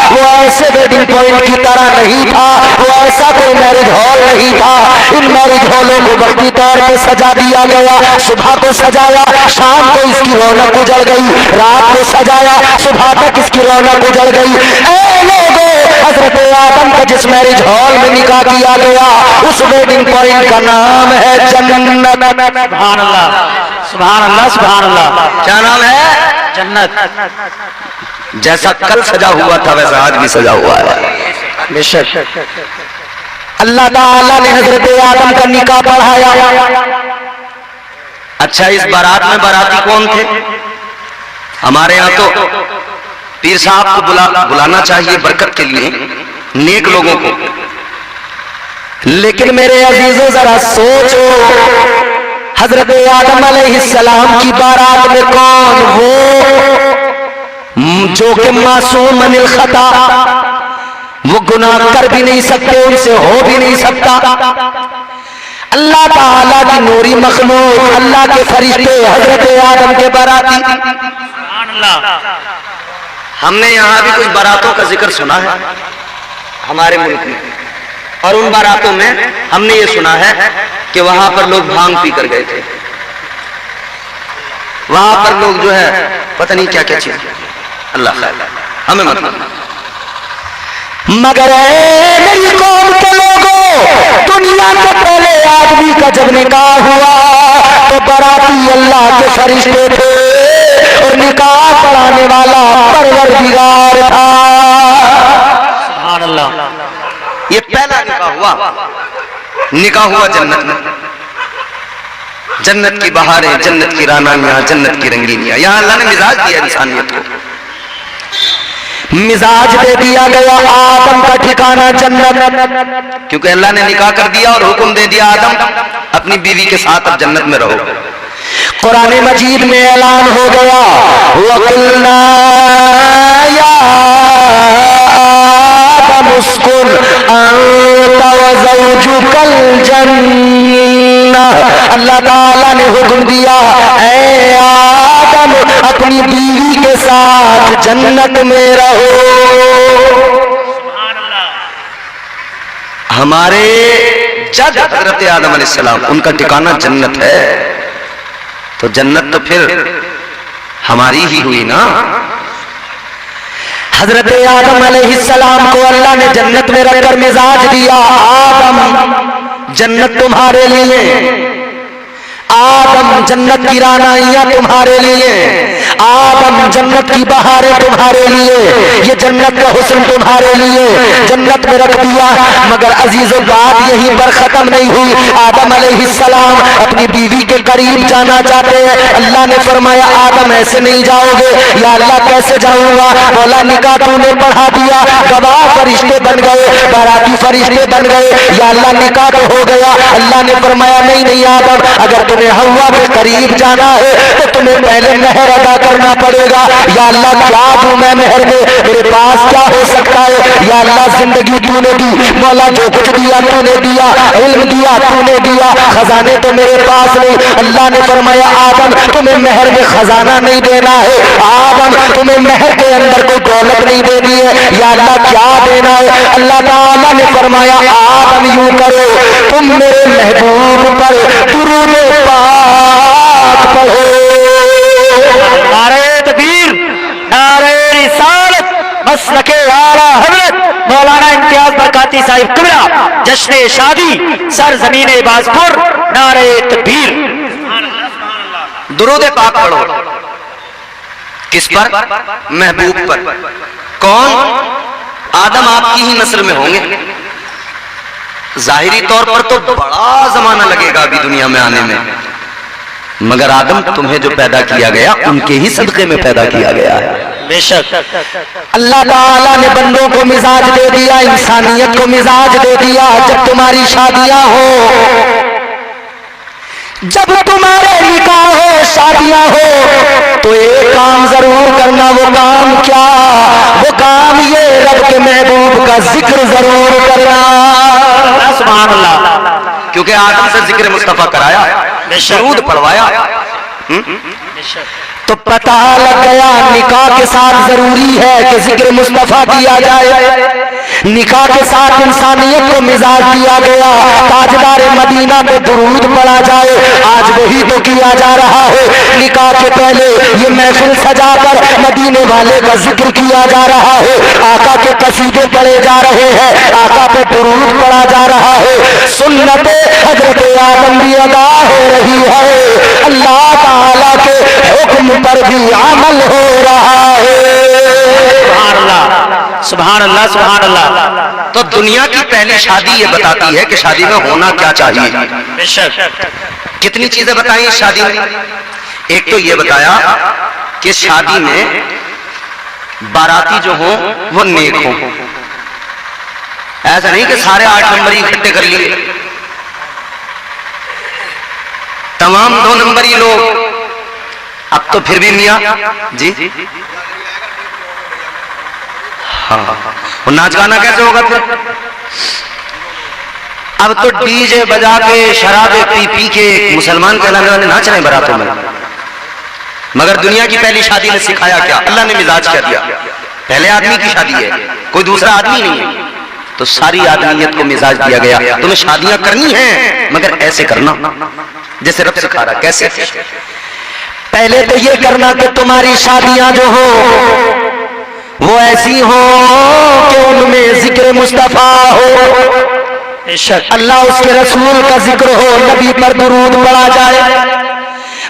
वो ऐसे वेडिंग पॉइंट की तरह नहीं था, वो ऐसा कोई मैरिज हॉल नहीं था। इन मैरिज हॉलों को वक्ती तौर पे सजा दिया गया, सुबह को सजाया, शाम को इसकी रौनक उजड़ गई, रात को सजाया, सुबह तक इसकी रौनक उजड़ गई। ऐ लोगों, हजरत आदम का जिस मैरिज हॉल में निकाह किया गया, उस वेडिंग पॉइंट का नाम है जन्नत। सुभान अल्लाह, सुभान अल्लाह, सुभान अल्लाह। क्या नाम है? जन्नत। जैसा कल सजा हुआ था वैसा आज भी सजा हुआ है। बेशक अल्लाह ताला ने हजरत आदम का निकाह पढ़ाया। अच्छा, इस बारात में बाराती कौन थे? हमारे यहाँ तो पीर साहब को बुलाना चाहिए बरकत के लिए, नेक लोगों को। लेकिन मेरे अजीजों जरा सोचो, हजरत आदम अलैहिस्सलाम की बारात में कौन वो जो कि मासूम अनिल खता, वो गुनाह कर भी नहीं सकते, उनसे हो भी नहीं सकता। अल्लाह ताला की नूरी मखलूक, अल्लाह के फरिश्ते हजरत आदम के बाराती। सुभान अल्लाह। हमने यहाँ भी कुछ बारातों का जिक्र सुना है हमारे मुल्क में, और उन बारातों में हमने ये सुना है कि वहां पर लोग भांग पी कर गए थे, वहां पर लोग जो है पता नहीं क्या क्या चीज, अल्लाह खैर हमें मतलब। मगर मेरी कौम के लोगों, दुनिया के पहले आदमी का जब निकाह हुआ तो बाराती अल्लाह के फरिश्ते थे और निकाह पढ़ाने वाला परवरदिगार था। सुभान अल्लाह। ये पहला निकाह हुआ जन्नत में। जन्नत की बहारें, जन्नत की रानानियां, जन्नत की रंगीनियां, यहाँ अल्लाह ने मिजाज दिया इंसानियत को, मिजाज दे दिया गया, आदम का ठिकाना जन्नत। क्योंकि अल्लाह ने निकाह कर दिया और हुक्म दे दिया आदम अपनी बीवी के साथ अब जन्नत में रहो। कुरान मजीद में ऐलान हो गया, वक़ुल्ना या आदम उस्कुन अंता व ज़ौजुकल जन्नह। अल्लाह ताला ने हुक्म दिया, ऐ आदम अपनी बीवी के साथ जन्नत में रहो। हमारे जद हजरत आदम अलैहिस्सलाम, उनका ठिकाना जन्नत है, तो जन्नत तो फिर हमारी ही हुई ना। हजरत आदम अलैहिस्सलाम को अल्लाह ने जन्नत में रखकर मिजाज दिया, आदम जन्नत तुम्हारे लिए, आदम जन्नत की रानाइयां तुम्हारे लिए, आदम जन्नत की बहारें तुम्हारे लिए, ये जन्नत का हुस्न तुम्हारे लिए, जन्नत में रख दिया। मगर अजीजों, बात यहीं पर खत्म नहीं हुई। आदम अलैहिस्सलाम अपनी बीवी के करीब जाना चाहते हैं। अल्लाह ने फरमाया, आदम ऐसे नहीं जाओगे। या अल्लाह कैसे जाऊंगा? बोला, निकाह तूने पढ़ा दिया, गवाह फरिश्ते बन गए, बाराती फरिश्ते बन गए, या अल्लाह निकाह तो हो गया। अल्लाह ने फरमाया, नहीं नहीं आदम, अगर तुम्हें हव्वा के करीब जाना है तो तुम्हें पहले मेहर अदा करना पड़ेगा। या अल्लाह, क्या दूं मैं मेहर में? मेरे पास क्या हो सकता है? या अल्लाह, जिंदगी तूने दी, मौला जो कुछ दिया तूने दिया, इल्म दिया तूने दिया, खजाने तो मेरे पास नहीं। अल्लाह ने फरमाया, आदम तुम्हें मेहर में खजाना नहीं देना है, आदम तुम्हें मेहर के अंदर कोई दौलत नहीं देनी है। या अल्लाह, क्या देना है? अल्लाह ताला ने फरमाया, आदम यूं करो, तुम मेरे महबूब पर दुरूद पाक पढ़ो। नारे तकबीर, नारे रिसालत, मसलके आला हजरत मौलाना इम्तियाज बरकाती साहिब किबला, जश्न शादी सरजमीन बाजपुर, नारे तकबीर। दुरूद पाक पढ़ो। किस पर? महबूब पर। कौन? आदम आपकी ही नस्ल में होंगे। जाहिरी तौर पर तो बड़ा जमाना लगेगा अभी दुनिया में आने में, मगर आदम तुम्हें जो पैदा किया गया उनके ही सदके में पैदा किया गया है। बेशक अल्लाह ताला ने बंदों को मिजाज दे दिया, इंसानियत को मिजाज दे दिया। जब तुम्हारी शादियां हो, जब तुम्हारे निकाह हो, शादियां हो, तो एक काम जरूर करना। वो काम क्या? वो काम ये, रब के महबूब का जिक्र जरूर करना। सुभान अल्लाह। क्योंकि आदम से जिक्र मुस्तफा कराया, दरूद पढ़वाया। तो पता लग गया निकाह के साथ जरूरी है कि जिक्र मुस्तफा किया जाए। निकाह के साथ इंसानियत को मिजाज दिया गया, ताजदार मदीना पे दुरूद पढ़ा जाए। आज वही तो किया जा रहा है। निकाह के पहले ये महफिल सजाकर मदीने वाले का जिक्र किया जा रहा है, आका के कसीदे पढ़े जा रहे हैं, आका पे दुरूद पढ़ा जा रहा है। सुन्नत हजरत आदम भी अदा हो रही है, अल्लाह ताला के हुक्म पर भी अमल हो रहा है। सुभान अल्लाह, सुभान अल्लाह, सुभान अल्लाह। तो दुनिया की पहली शादी ये बताती है कि शादी में होना क्या चाहिए। बेशक कितनी चीजें बताई शादी में। एक तो ये बताया कि शादी में बाराती जो हो वो नेक हो। ऐसा नहीं कि सारे 8 नंबरी इकट्ठे कर लिए, तमाम 2 नंबरी लोग। अब तो फिर भी मियां जी, हाँ, वो नाच गाना कैसे होगा फिर? अब तो डीजे बजा के शराबे पी पी के मुसलमान कहलाने वाले नाच रहे बारातों में। मगर दुनिया की पहली शादी ने सिखाया क्या? अल्लाह ने मिजाज क्या दिया? पहले आदमी की शादी है, कोई दूसरा आदमी नहीं है, तो सारी आदमियत को मिजाज दिया गया। तुम्हें शादियां करनी है मगर ऐसे करना जैसे रब सिखा रहा। कैसे? पहले तो ये करना कि तुम्हारी शादियां जो हो वो ऐसी हो कि उनमें जिक्र मुस्तफा हो, बेशक अल्लाह उसके रसूल का जिक्र हो, नबी पर दुरूद पढ़ा जाए।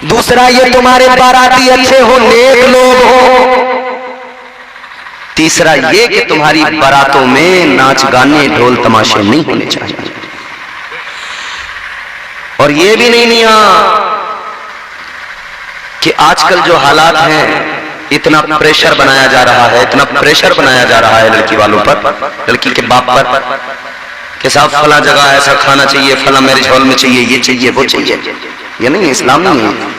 दूसरा ये तुम्हारे बाराती अच्छे हो, नेक लोग हो। तीसरा ये कि तुम्हारी बारातों में नाच गाने ढोल तमाशे नहीं होने चाहिए। और ये भी नहीं मियां कि आजकल जो हालात हैं, इतना प्रेशर बनाया जा रहा है, इतना प्रेशर बनाया जा रहा है लड़की वालों पर, लड़की के बाप पर, कि साहब फला जगह ऐसा खाना चाहिए, फला मैरिज हॉल में चाहिए, ये चाहिए, वो चाहिए। ये नहीं, इस्लाम नहीं है।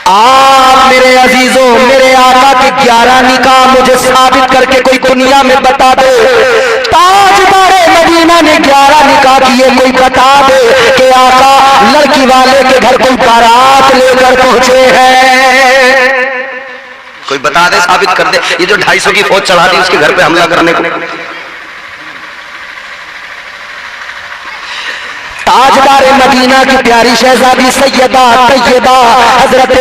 आप मेरे अजीजों, मेरे आका के 11 निकाह मुझे साबित करके कोई दुनिया में बता दे। ताजदारे मदीना ने 11 निकाह किए, कोई बता दे कि आका लड़की वाले के घर कोई बारात लेकर पहुंचे हैं। कोई बता दे, साबित कर दे। ये जो 250 की फौज चढ़ा दी उसके घर पे हमला करने को। ताजदार मदीना की प्यारी शहजादी सैयदा तैयबा हजरत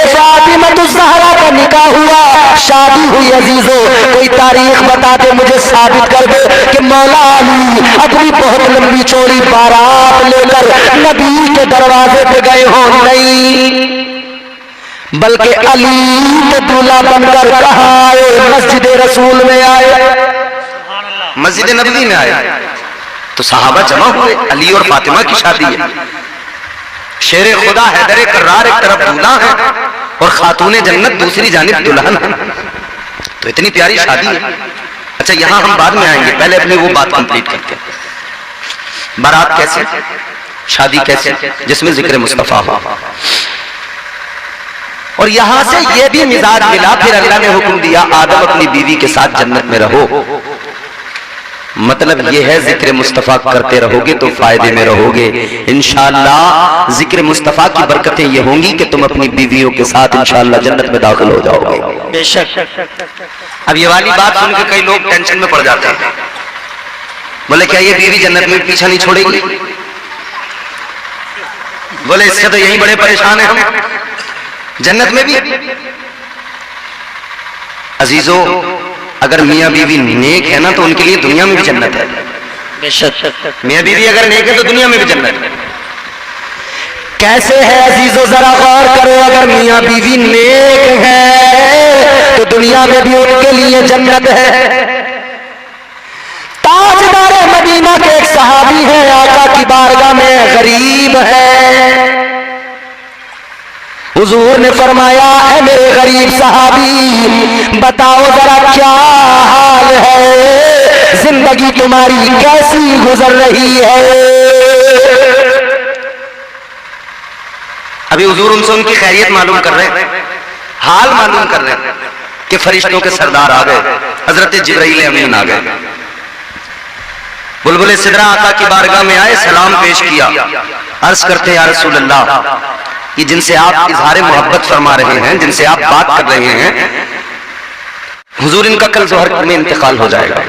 फातिमा ज़हरा का निकाह हुआ, शादी हुई। अजीजों, कोई तारीख बता दे, मुझे साबित कर दे कि मौला अली अपनी बहुत लंबी चौड़ी बारात लेकर नबी के दरवाजे पे गए हो। नहीं, बल्कि अली के दूल्हा बनकर कहाँ आए? मस्जिद रसूल में आए, मस्जिद नबवी में आए। तो सहाबा जमा हुए, अली और फातिमा की शादी है। शेर खुदा हैदर कर्रार एक तरफ दूल्हा है और खातून जन्नत दूसरी जानिब दुल्हन है। तो इतनी प्यारी शादी है। अच्छा, यहां हम बाद में आएंगे, पहले अपनी वो बात कंप्लीट करते हैं। बारात कैसे, शादी कैसे, जिसमें जिक्र मुस्तफा हो। और यहां से ये भी मिजाज मिला, फिर अल्लाह ने हुक्म दिया आदम अपनी बीवी के साथ जन्नत में रहो। मतलब यह है जिक्र मुस्तफा करते रहोगे तो फायदे में रहोगे इंशाअल्लाह। जिक्र मुस्तफा की बरकतें ये होंगी कि तुम अपनी बीवियों के साथ इंशाअल्लाह जन्नत में दाखिल हो जाओगे। बेशक। अब ये वाली बात सुन के कई लोग टेंशन में पड़ जाते हैं, बोले क्या ये बीवी जन्नत में पीछा नहीं छोड़ेगी? बोले इससे तो यही बड़े परेशान हैं हम, जन्नत में भी। अजीजों, अगर मियाँ बीवी नेक है ना तो उनके लिए दुनिया में भी जन्नत है। बेशक। मियाँ बीवी अगर नेक है तो दुनिया में भी जन्नत है। कैसे है अजीजो, जरा गौर करो। अगर मियाँ बीवी नेक है तो दुनिया में भी उनके लिए जन्नत है। ताजदार मदीना के एक सहाबी है, आका की बारगाह में गरीब है। हुजूर ने फरमाया, ऐ मेरे गरीब सहाबी, बताओ जरा क्या हाल है, जिंदगी तुम्हारी कैसी गुजर रही है। अभी हुजूर उनसे उनकी खैरियत मालूम कर रहे हैं, हाल मालूम कर रहे हैं कि फरिश्तों के सरदार आ गए, हजरत जिब्राइल अमीन आ गए। बुलबुल सिदरा आका की बारगाह में आए, सलाम पेश किया, अर्ज करते या रसूल अल्लाह, कि जिनसे आप इजहार मोहब्बत फरमा रहे हैं, जिनसे आप बात कर रहे हैं, हुजूर इनका कल जोहर में इंतकाल हो जाएगा,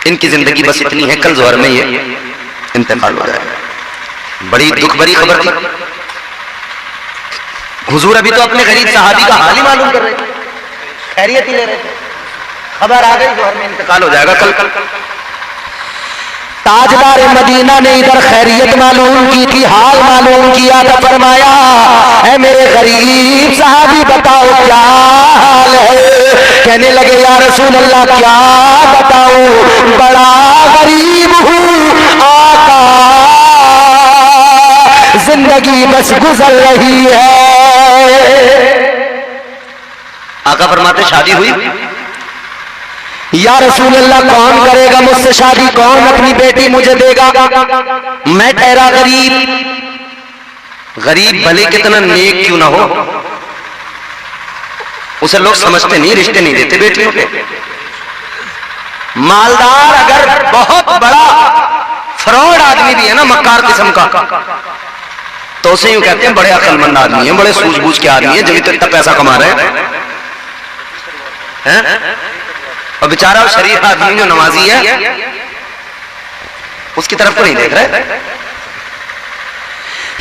इनकी जिंदगी बस इतनी है, कल जोहर में ये इंतकाल हो जाएगा। बड़ी दुख भरी खबर थी। हुजूर अभी तो अपने गरीब सहाबी का हाल ही मालूम कर रहे थे, खैरियत ही ले रहे थे, खबर आ गई जोहर में इंतकाल हो जाएगा कल। ताजदार मदीना ने इधर खैरियत मालूम की थी, हाल मालूम किया था। फरमाया, है मेरे गरीब साहबी, बताओ क्या हाल है। कहने लगे, या रसूल अल्लाह क्या बताऊं, बड़ा गरीब हूं आका, जिंदगी बस गुजर रही है। आका फरमाते, शादी हुई? या रसूल अल्लाह, कौन करेगा मुझसे शादी, कौन अपनी बेटी मुझे देगा, मैं ठहरा गरीब। गरीब भले कितना नेक क्यों ना हो, उसे लोग समझते नहीं, रिश्ते नहीं देते बेटियों के। मालदार अगर बहुत बड़ा फ्रॉड आदमी भी है ना, मक्कार किस्म का, तो उसे यूं कहते हैं बड़े अक्लमंद आदमी है, बड़े सूझबूझ के आदमी है, जब तो इतना पैसा कमा रहे हैं। और बेचारा शरीफ आदमी जो नमाजी है, उसकी तरफ को नहीं देख रहे।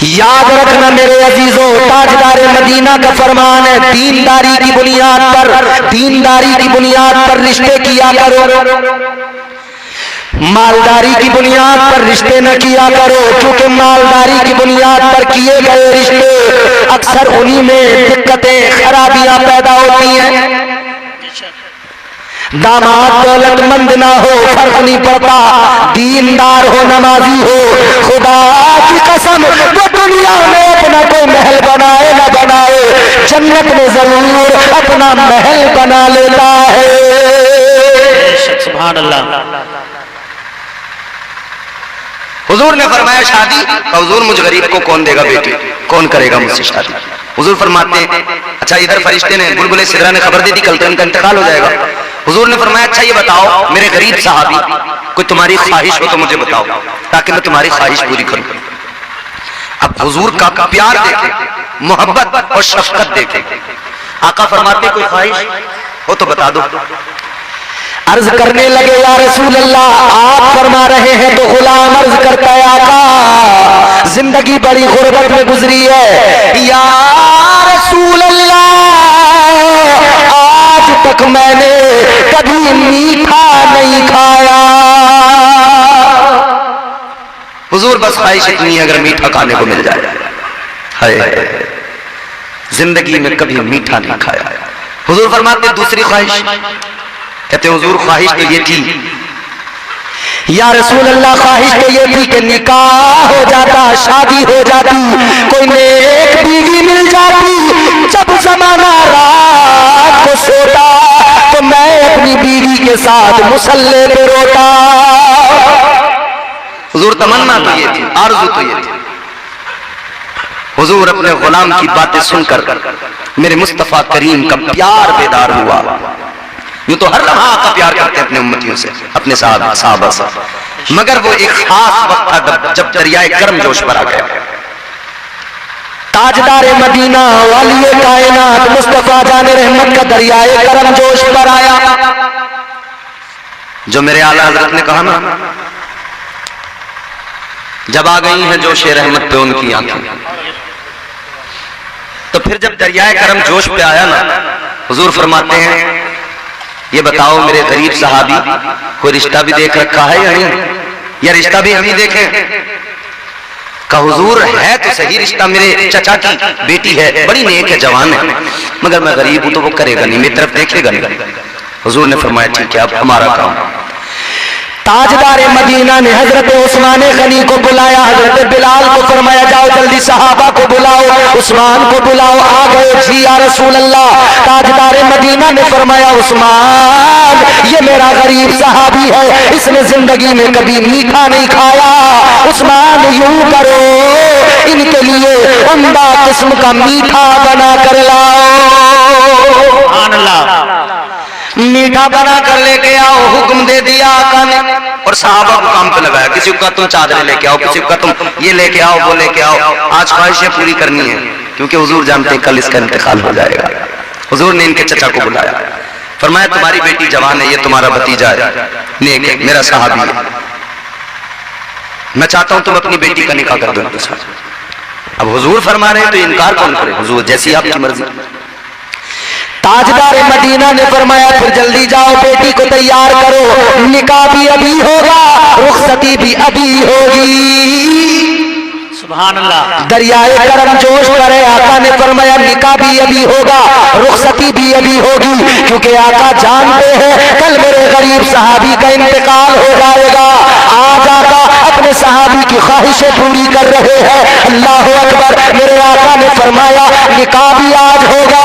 याद रखना मेरे अजीजों, ताजदार मदीना का फरमान है, दीनदारी की बुनियाद पर, दीनदारी की बुनियाद पर रिश्ते किया करो, मालदारी की बुनियाद पर रिश्ते न किया करो, क्योंकि मालदारी की बुनियाद पर किए गए रिश्ते अक्सर उन्हीं में दिक्कतें, खराबियां पैदा होती हैं। दामाद दौलतमंद ना हो फर्क नहीं पड़ता, दीनदार हो, नमाजी हो, खुदा की कसम वो दुनिया में अपना कोई महल बनाए ना बनाए, जन्नत में जरूर अपना महल बना लेता है। सुभान अल्लाह। हुजूर ने फरमाया शादी, हुजूर मुझ गरीब को कौन देगा बेटी, कौन करेगा मुझसे शादी। हुजूर फरमाते हैं, अच्छा इधर फरिश्ते ने, बुलबुल सिदरा ने खबर दे दी कल तो इनका इंतकाल हो जाएगा। हुजूर ने फरमाया, अच्छा ये बताओ मेरे गरीब साहबी, कोई तुम्हारी ख्वाहिश हो तो मुझे बताओ, ताकि मैं तुम्हारी ख्वाहिश पूरी करूं। अब हुजूर का प्यार देखे, मोहब्बत और शफकत देखे। आका फरमाते, कोई ख्वाहिश हो तो बता दो। अर्ज करने लगे, या रसूल अल्लाह, आप फरमा रहे हैं तो गुलाम अर्ज करता है, आका जिंदगी बड़ी गुर्बत में गुजरी है। या रसूल अल्लाह, आज तक मैंने कभी मीठा नहीं खाया। हुजूर बस ख्वाहिश इतनी है, अगर मीठा खाने को मिल जाए। हाय, जिंदगी में कभी मीठा नहीं खाया। हुजूर फरमाते, दूसरी ख्वाहिश, कहते हुजूर ख्वाहिश तो ये थी, या रसूल अल्लाह, ख्वाहिश तो ये थी कि निकाह हो जाता, शादी हो जाती, कोई नेक बीवी मिल जाती, जब जमाना रात को सोता तो मैं अपनी बीवी के साथ मुसल्ले पे रोता। हुजूर तमन्ना तो ये थी, आरज़ू तो ये थी। हुजूर अपने गुलाम की बातें सुनकर मेरे मुस्तफा करीम का प्यार बेदार हुआ। यूं तो हर लम्हा आका प्यार करते हैं अपने उम्मतियों से, अपने साहबा से, मगर वो एक खास वक्त था जब दरियाए कर्म जोश पर आ गया। ताजदार मदीना वालिए कायनात मुस्तफा जाने रहमत का दरियाए कर्म जोश पर आया। जो मेरे आला हजरत ने कहा ना, जब आ गई हैं जोश रहमत पे उनकी आंखें, तो फिर जब दरियाए कर्म जोश पे आया ना, हुजूर फरमाते हैं, ये बताओ मेरे गरीब सहाबी, कोई रिश्ता भी देख रखा है या नहीं, या रिश्ता भी हम ही देखें? का हुजूर है तो सही रिश्ता, मेरे चचा की बेटी है, बड़ी नेक है, जवान है, मगर मैं गरीब हूं तो वो करेगा नहीं, मेरी तरफ देखेगा नहीं। हुजूर ने फरमाया ठीक है, अब हमारा काम। ताजदार मदीना ने हजरत उस्मान गनी को बुलाया, हजरत बिलाल को फरमाया जाओ जल्दी सहाबा को बुलाओ, उस्मान को बुलाओ। आ गए जी या रसूल अल्लाह। ताजदार मदीना ने फरमाया उस्मान ये मेरा गरीब सहाबी है, इसने जिंदगी में कभी मीठा नहीं खाया, उस्मान यूं करो इनके लिए उम्दा किस्म का मीठा बना कर लाओ। सुभान अल्लाह। मीठा बना कर लेके आओ, हुक्म दे दिया आका ने, और साहबा को काम पे लगाया। किसी को कहा तुम चादरें लेके आओ, किसी को कहा तुम ये लेके आओ, वो लेके आओ। आज ख्वाहिशें पूरी करनी है, क्योंकि हुजूर जानते हैं कल इसका इंतकाल हो जाएगा। हुजूर ने इनके चचा को बुलाया, फरमाया तुम्हारी बेटी जवान है, ये तुम्हारा भतीजा है, नेक है, मेरा सहाबी है, मैं चाहता हूं तुम अपनी बेटी का निकाह कर दो इनके साथ। अब हुजूर फरमा रहे हैं तो इनकार कौन करे? हुजूर जैसी आपकी मर्जी। ताजदार मदीना ने फरमाया फिर जल्दी जाओ बेटी को तैयार करो, निकाह भी अभी होगा, रुखसती भी अभी होगी। सुभान अल्लाह। दरियाए करम जोश करे, आका ने फरमाया निकाह भी अभी होगा, रुखसती भी अभी होगी, क्योंकि आका जानते हैं कल मेरे गरीब सहाबी का इंतकाल हो जाएगा। आज आका अपने सहाबी की ख्वाहिशें पूरी कर रहे हैं। अल्लाह अकबर। मेरे आका ने फरमाया निकाह भी आज होगा,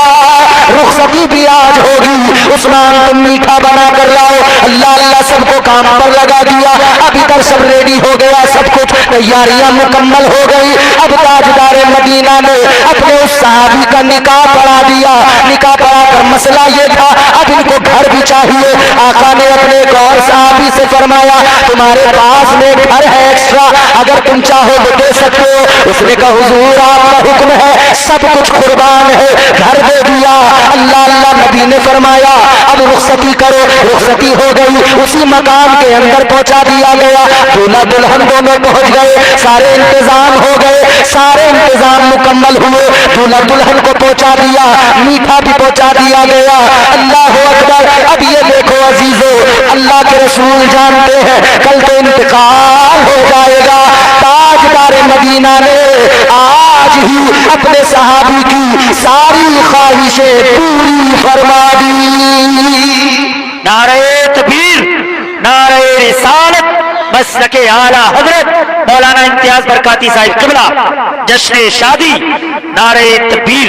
रुखसती भी आज होगी, उस्मान तुम मीठा बना कर लाओ। अल्लाह अल्लाह सबको काम पर लगा दिया। अभी तक सब रेडी हो गया, सब कुछ तैयारियां मुकम्मल हो गई। अब ताजदार मदीना ने अपने उस सहाबी का निकाह पढ़ा दिया। निकाह पढ़ा कर मसला ये था अब इनको घर भी चाहिए। आका ने अपने एक और सहाबी से फरमाया तुम्हारे पास में घर है एक्स्ट्रा, अगर तुम चाहो तो दे सकते हो। उसने कहा हुजूर आपका हुक्म है, सब कुछ कुर्बान है, घर दे दिया। अल्लाह अल्लाह नबी ने फरमाया अब रुखसती करो। रुखसती हो गई, उसी मकान के अंदर पहुंचा दिया गया। दूल्हा दुल्हन दोनों पहुंच गए, सारे इंतजाम हो गए, सारे इंतजाम मुकम्मल हुए। दूल्हा दुल्हन को पहुंचा दिया, मीठा भी पहुंचा दिया गया। अल्लाह अकबर। अब ये देखो अजीजों, अल्लाह के रसूल जानते हैं कल तो इंतकाल हो जाएगा। ताजदार मदीना ने आज ही अपने सहाबी की सारी ख्वाहिशें पूरी फरमा दी। नारे तकबीर, नारे रिसालत, मसलके आला हजरत मौलाना इम्तियाज बरकाती साहिब किबला, जश्न शादी, नारे तकबीर।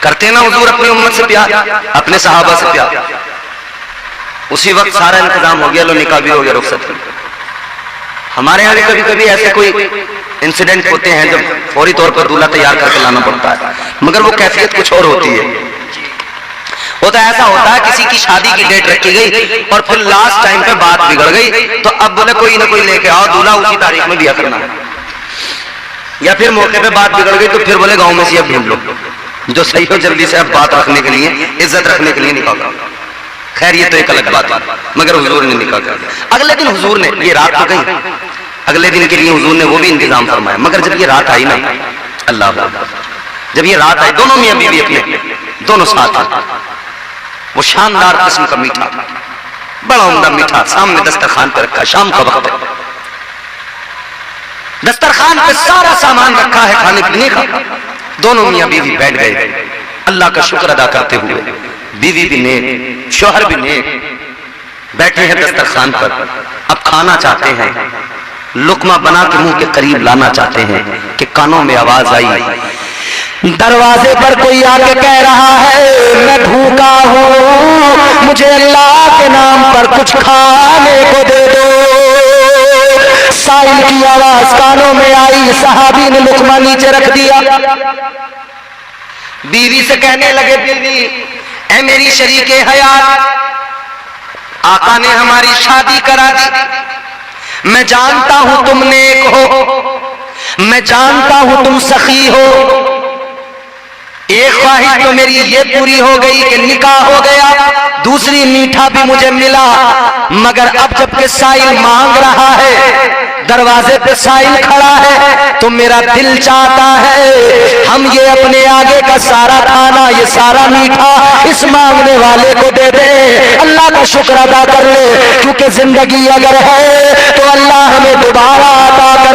करते ना हुजूर अपनी उम्मत से प्यार, अपने सहाबा से प्यार। उसी वक्त सारा इंतजाम हो गया, लो निकाह भी हो गया, रुखसत भी। हमारे यहाँ कभी कभी ऐसे कोई इंसिडेंट होते हैं जब फौरी तौर पर दूल्हा तैयार करके लाना पड़ता है, मगर वो कैफियत कुछ और होती है। होता ऐसा होता है किसी की शादी की डेट रखी गई और फिर लास्ट टाइम पे बात बिगड़ गई, तो अब बोले कोई ना कोई लेके आओ, दूल्हा उसी तारीख में दिया करना है। या फिर मौके पे बात बिगड़ गई तो फिर बोले गांव में से अब ढूंढ लो जो सही हो, जल्दी से अब बात रखने के लिए, इज्जत रखने के लिए निकाह करो। खैर ये तो एक अलग बात है, मगर हुजूर ने निकाह कर दिया। अगले दिन हुजूर ने, ये रात तो गई, अगले दिन के लिए हुजूर ने वो भी इंतजाम फरमाया। मगर जब ये रात आई ना, अल्लाह, जब ये रात आई, दोनों मियां बीवी अपने दोनों साथ हैं, वो शानदार किस्म का मीठा, बड़ा उम्दा मीठा सामने दस्तरखान पर रखा। शाम का वक्त है, दस्तरखान पे सारा सामान रखा है खाने पीने का। दोनों मियां बीवी बैठ गए, अल्लाह का शुक्र अदा करते हुए। बीवी भी नेक, शौहर भी नेक, बैठे हैं दस्तरखान पर। अब खाना चाहते हैं, लुकमा बना के मुंह के करीब लाना चाहते हैं कि कानों में आवाज आई, दरवाजे पर कोई आके कह रहा है मैं भूखा हूँ, मुझे अल्लाह के नाम पर कुछ खाने को दे दो। साइल की आवाज कानों में आई, सहाबी ने लुकमा नीचे रख दिया। बीवी से कहने लगे, बीवी ऐ मेरी शरीके हयात, आका ने हमारी शादी करा दी। मैं जानता हूं तुम नेक हो, मैं जानता हूं तुम सखी हो। एक ख्वाहिश तो मेरी ये पूरी हो गई कि निकाह हो गया, दूसरी मीठा भी मुझे मिला। मगर अब जबकि साइल मांग रहा है, दरवाजे पे साइल खड़ा है, तो मेरा दिल चाहता है हम ये अपने आगे का सारा खाना, ये सारा मीठा इस मांगने वाले को दे दे, अल्लाह का शुक्र अदा कर ले। क्योंकि जिंदगी अगर है तो अल्लाह हमें दोबारा अदा कर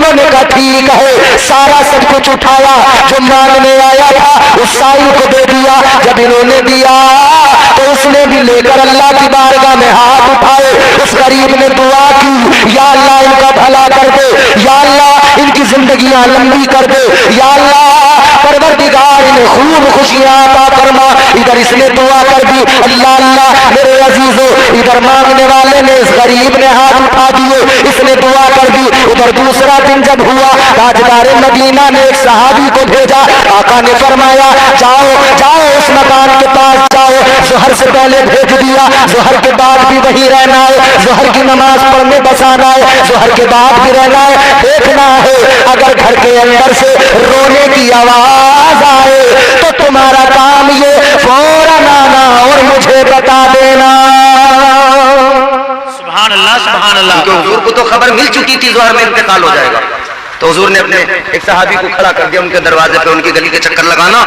लोगों ने कहा ठीक है, सारा सब कुछ उठाया जो मांगने आया था उस साइल को दे दिया। जब इन्होंने दिया तो उसने भी लेकर अल्लाह की बारगाह में हाथ उठाए। उस गरीब ने दुआ की, या अल्लाह इनका भला कर दे, या अल्लाह इनकी जिंदगियां लंबी कर दे, या अल्लाह परवरदिगार इन्हें खूब खुशियां अता फरमा। इधर इसने दुआ कर दी, अल्लाह अल्लाह मेरे अजीजों, इधर मांगने वाले ने, इस गरीब ने हाथ उठा दिए, इसने दुआ कर दी। उधर दूसरा दिन जब हुआ, ताजदार मदीना ने एक सहाबी को भेजा। आका ने फरमाया जाओ जाओ उस मकान के पास जाओ, जोहर से पहले भेज दिया, जोहर के बाद भी वहीं रहना है, जोहर की नमाज पढ़ने बस आना है, जोहर के बाद भी रहना है। देखना है अगर घर के अंदर से रोने की आवाज आए तो तुम्हारा काम ये फौरन आना और मुझे बता देना। सुभान अल्लाह, सुभान अल्लाह। क्योंकि हुजूर को तो खबर मिल चुकी थी जोहर में इंतकाल हो जाएगा, तो हुजूर ने अपने एक सहाबी को खड़ा कर दिया उनके दरवाजे पे, उनकी गली के चक्कर लगाना,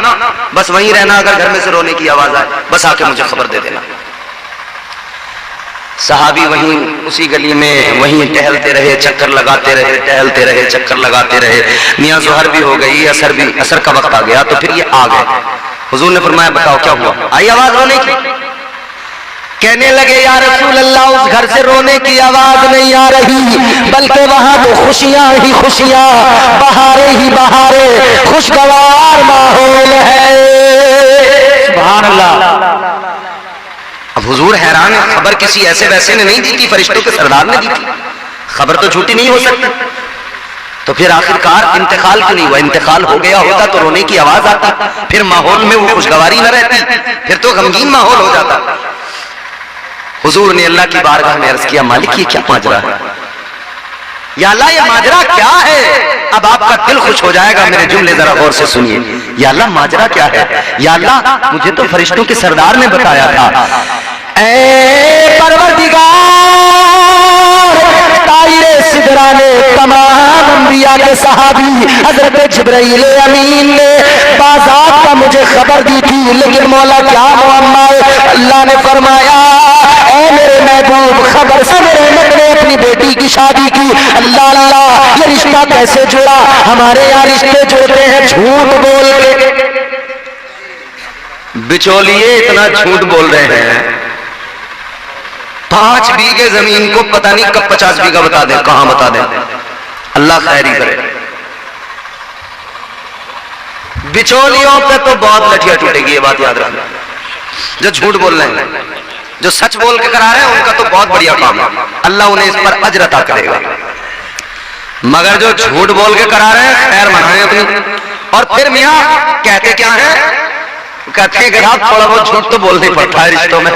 बस वहीं रहना, अगर घर में से रोने की आवाज आए बस आके मुझे खबर दे देना। सहाबी वहीं उसी गली में वहीं टहलते रहे, चक्कर लगाते रहे, टहलते रहे, चक्कर लगाते रहे। मियां जोहर भी हो गई, असर का वक्त आ गया, तो फिर ये आ गए। हुजूर ने फरमाया बताओ क्या हुआ, आई आवाज रोने की? कहने लगे या रसूल अल्लाह, उस घर से रोने की आवाज नहीं आ रही, बल्कि वहां तो खुशियां ही खुशियां, बहारे ही बहारे, खुशगवार माहौल है। सुभान अल्लाह। अब हुजूर हैरान है, खबर किसी ऐसे वैसे ने नहीं दी थी, फरिश्तों के सरदार ने दी थी, खबर तो झूठी नहीं हो सकती। तो फिर आखिरकार इंतकाल क्यों नहीं हुआ? इंतकाल हो गया होता तो रोने की आवाज आती, फिर माहौल में वो खुशगवारी न रहती, फिर तो गमगीन माहौल हो जाता। हुजूर ने अल्लाह की बारगाह में अर्ज किया, मालिक ये क्या माजरा है? या अल्लाह ये माजरा क्या है? अब आपका दिल खुश हो जाएगा, मेरे जुमले जरा गौर से सुनिए। या अल्लाह माजरा क्या है? या अल्लाह मुझे तो फरिश्तों के सरदार ने बताया था। ऐ परवरदिगार, ताइरे सिदरा ने तमाम अंबिया के सहाबी हजरत जिब्राइल अमीन ने बाज़ात का मुझे खबर दी थी, लेकिन मौला क्या मुअम्मा है? अल्लाह ने फरमाया ऐ मेरे महबूब, खबर से मेरे रहमत ने अपनी बेटी की शादी की। अल्लाह अल्लाह, ये रिश्ता कैसे जुड़ा? हमारे यहाँ रिश्ते जुड़ते हैं झूठ बोल के। बिचौलिए इतना झूठ बोल रहे हैं, 5 बीघे जमीन को पता नहीं कब 50 बीघा बता दें, कहां बता दें, अल्लाह खैरी करे। बिचौलियों पे तो बहुत लठिया टूटेगी, ये बात याद रखना। जो झूठ बोल रहे हैं, जो सच बोल के करा रहे हैं, उनका तो बहुत बढ़िया काम है, अल्लाह उन्हें इस पर अजर अता करेगा। मगर जो झूठ बोल के करा रहे हैं, खैर मनाएं अपनी। और फिर मियां कहते क्या है? कहते हैं कि आप थोड़ा बहुत झूठ तो बोलना ही पड़ता है रिश्तों में,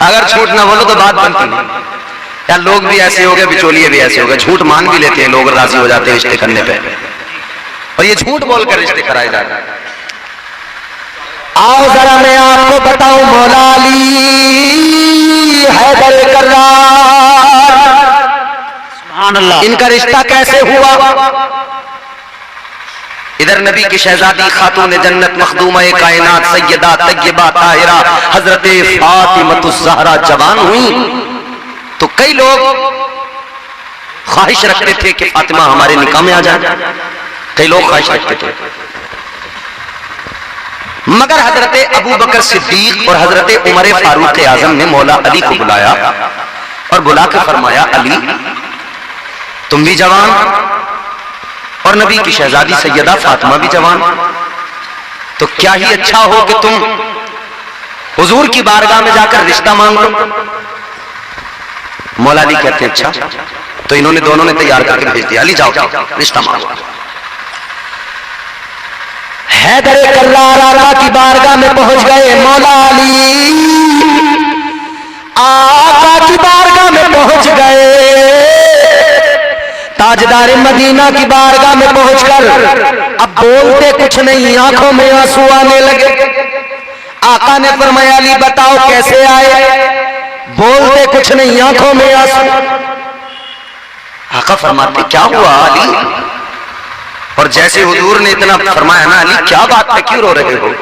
अगर झूठ ना बोलो तो बात बनती नहीं। या लोग भी ऐसे हो गए, बिचौलिए भी ऐसे हो गए, झूठ मान भी लेते हैं लोग, राजी हो जाते हैं रिश्ते करने पे, और ये झूठ बोलकर रिश्ते कराए जा रहे हैं। आओ जरा मैं आपको बताऊं, मौला अली हैदर कर्रार, सुभान अल्लाह। इनका रिश्ता कैसे हुआ? इधर नबी की शहजादी खातून जन्नत मखदूमा कायनात सैयदा तय्यबा ताहिरा हजरत फातिमतुज़ ज़हरा जवान हुई, तो कई लोग ख्वाहिश रखते थे कि फातिमा हमारे निकाह में आ जाए, कई लोग ख्वाहिश रखते थे। मगर हजरत अबू बकर सिद्दीक और हजरत उमर फारूक आजम ने मौला अली को बुलाया और बुला के फरमाया, अली तुम भी जवान और नबी की शहजादी सैयदा फातिमा भी जवान, तो क्या ही अच्छा हो कि तुम हुजूर की बारगाह में जाकर रिश्ता मांग लो। मौला अली कहते हैं अच्छा, तो इन्होंने दोनों ने तैयार करके भेज दिया, अली जाओ रिश्ता मांगो। हैदर कर्रार आका की बारगाह में पहुंच गए। मौला अली आका की बारगाह में पहुंच गए, ताजदार मदीना की बारगाह में पहुंचकर अब बोलते कुछ नहीं, आंखों में आंसू आने लगे। आका ने फरमाया, अली बताओ कैसे आए? बोलते कुछ नहीं, आंखों में आंसू। आका फरमाते क्या हुआ अली? और जैसे हुजूर ने इतना फरमाया ना, अली क्या बात है, क्यों रो रहे हो?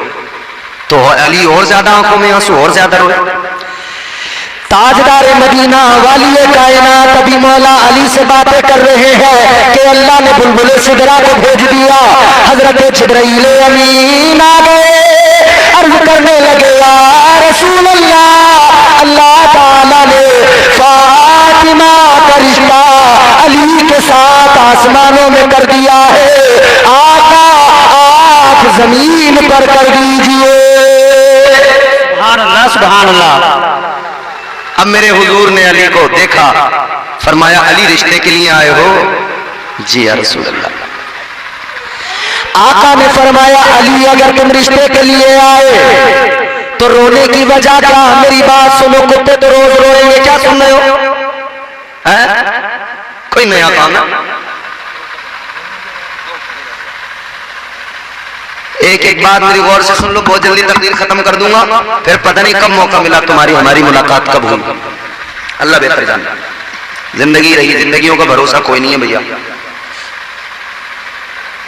तो अली और ज्यादा आंखों में आंसू, और ज्यादा रोए। ताजदार मदीना वाली कायनात अभी मौला अली से बातें कर रहे हैं कि अल्लाह ने बुलबुल सिदरा को भेज दिया। हजरत जिब्राइल अमीन आ गए, अर्ज करने लगे या रसूल अल्लाह, अल्लाह ताला ने फातिमा का रिश्ता अली के साथ आसमानों में कर दिया है, आका आप जमीन पर कर दीजिए। सुभान अल्लाह, सुभान अल्लाह। अब मेरे हुजूर ने अली को देखा, फरमाया अली रिश्ते के लिए आए हो? जी या रसूल अल्लाह। आका ने फरमाया अली अगर तुम रिश्ते के लिए आए तो रोने की वजह क्या? मेरी बात सुनो, कुत्ते तो रोज रोएंगे, क्या सुन रहे हो? कोई नया काम है? एक एक बात मेरी गौर से सुन लो, बहुत जल्दी तकदीर खत्म कर दूंगा, फिर पता नहीं कब मौका मिला तुम्हारी हमारी मुलाकात कब हुई, अल्लाह बेहतर जानता। जिंदगी रही, जिंदगियों का भरोसा कोई नहीं है भैया।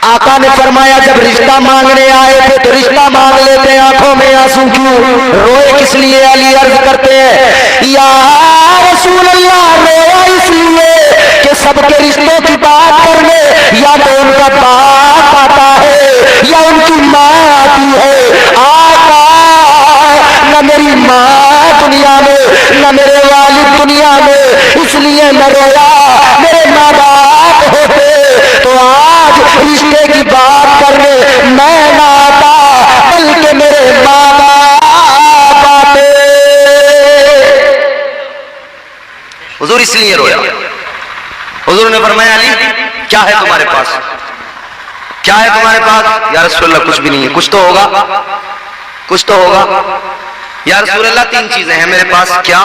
आका ने फरमाया जब रिश्ता मांगने आए थे तो रिश्ता मांग लेते, आंखों में आंसू क्यों, रोए किस लिए? अली अर्ज करते हैं या रसूल अल्लाह, रोया इसलिए कि सबके रिश्तों की बात करने या तो उनका बाप आता है या उनकी माँ आती है। आका न मेरी माँ दुनिया में न मेरे वालिद दुनिया में, इसलिए न रोया। मेरे माँ बाप होते तो आज रिश्ते की बात करने मैं ना आता, बल्कि मेरे माँ बाप आते। हुजूर इसलिए रोया। हुजूर ने फरमाया अली क्या है तुम्हारे पास, क्या है तुम्हारे पास? या रसूल अल्लाह कुछ भी नहीं है। कुछ तो होगा, कुछ तो होगा। या रसूल अल्लाह तीन चीजें हैं मेरे पास। क्या?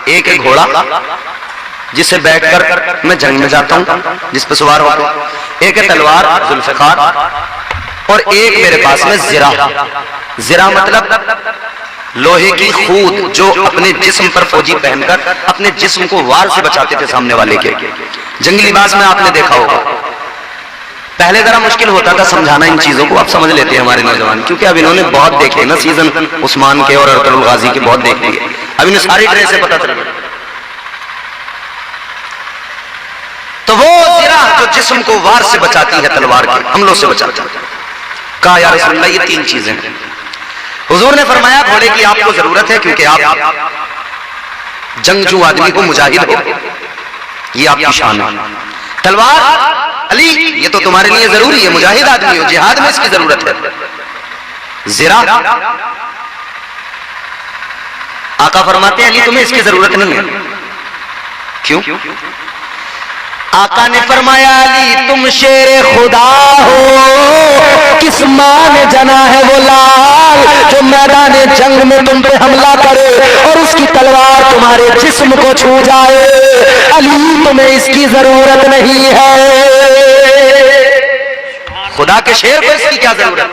एक है घोड़ा जिससे बैठकर मैं जंग में जाता हूं, जिस पर सवार होता हूं। एक है तलवार जुल्फिकार, और एक मेरे पास में जिरा। जिरा मतलब लोहे की खूद जो अपने जिस्म पर फौजी पहनकर अपने जिस्म को वार से बचाते थे सामने वाले के। जंगी लिबास में आपने देखा होगा, पहले जरा मुश्किल होता था समझाना इन चीजों को, आप समझ लेते हैं हमारे नौजवान, क्योंकि अब इन्होंने बहुत देखे ना सीजन उस्मान के और अरतुल गाजी के, बहुत देख लिए। अब इन्हें सारी ड्रेसें पता चल गई। तो वो जिरा जो जिस्म को वार से बचाती है, तलवार के हमलों से बचाती है। कहा या रसूल अल्लाह ये तीन चीजें हैं। हुजूर ने फरमाया घोड़े की आपको जरूरत है क्योंकि आप जंगजू आदमी को मुजाहिद हो, ये आपकी शान है। तलवार अली ये तो तुम्हारे लिए जरूरी है, मुजाहिद आदमी हो, जिहाद में इसकी जरूरत है। जिरा आका फरमाते हैं अली तुम्हें इसकी जरूरत नहीं है। क्यों? आका ने फरमाया अली तुम शेर खुदा हो, किस मां ने जना है वो लाल जो मैदान जंग में तुम पे हमला करे और उसकी तलवार तुम्हारे जिस्म को छू जाए। अली तुम्हें इसकी जरूरत नहीं है। खुदा के शेर को इसकी क्या जरूरत?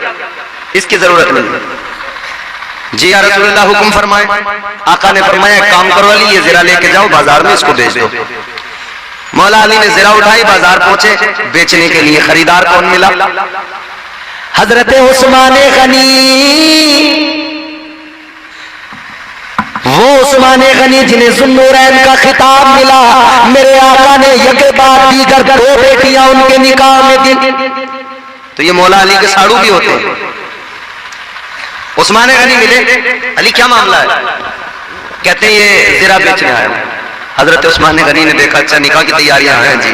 इसकी जरूरत नहीं। जी या रसूल अल्लाह हुक्म फरमाए। आका ने फरमाया काम करो अली ये जिरा लेके जाओ बाजार में, इसको बेच दो। मौला अली ने जिरा उठाई, बाजार पहुंचे बेचने के लिए। खरीदार कौन मिला? हजरत उस्मान गनी। वो उस्मान गनी जिन्हें जुन्नूरैन का खिताब मिला। मेरे आका ने यके बाद दीगर 2 बेटियां उनके निकाह में दी। तो ये मौला अली के साड़ू भी होते हैं। उस्मान गनी मिले, अली क्या मामला है? कहते हैं ये जिरा बेचने आया हूं। हजरत उस्मान गनी ने देखा अच्छा निकाह की तैयारियां हैं जी,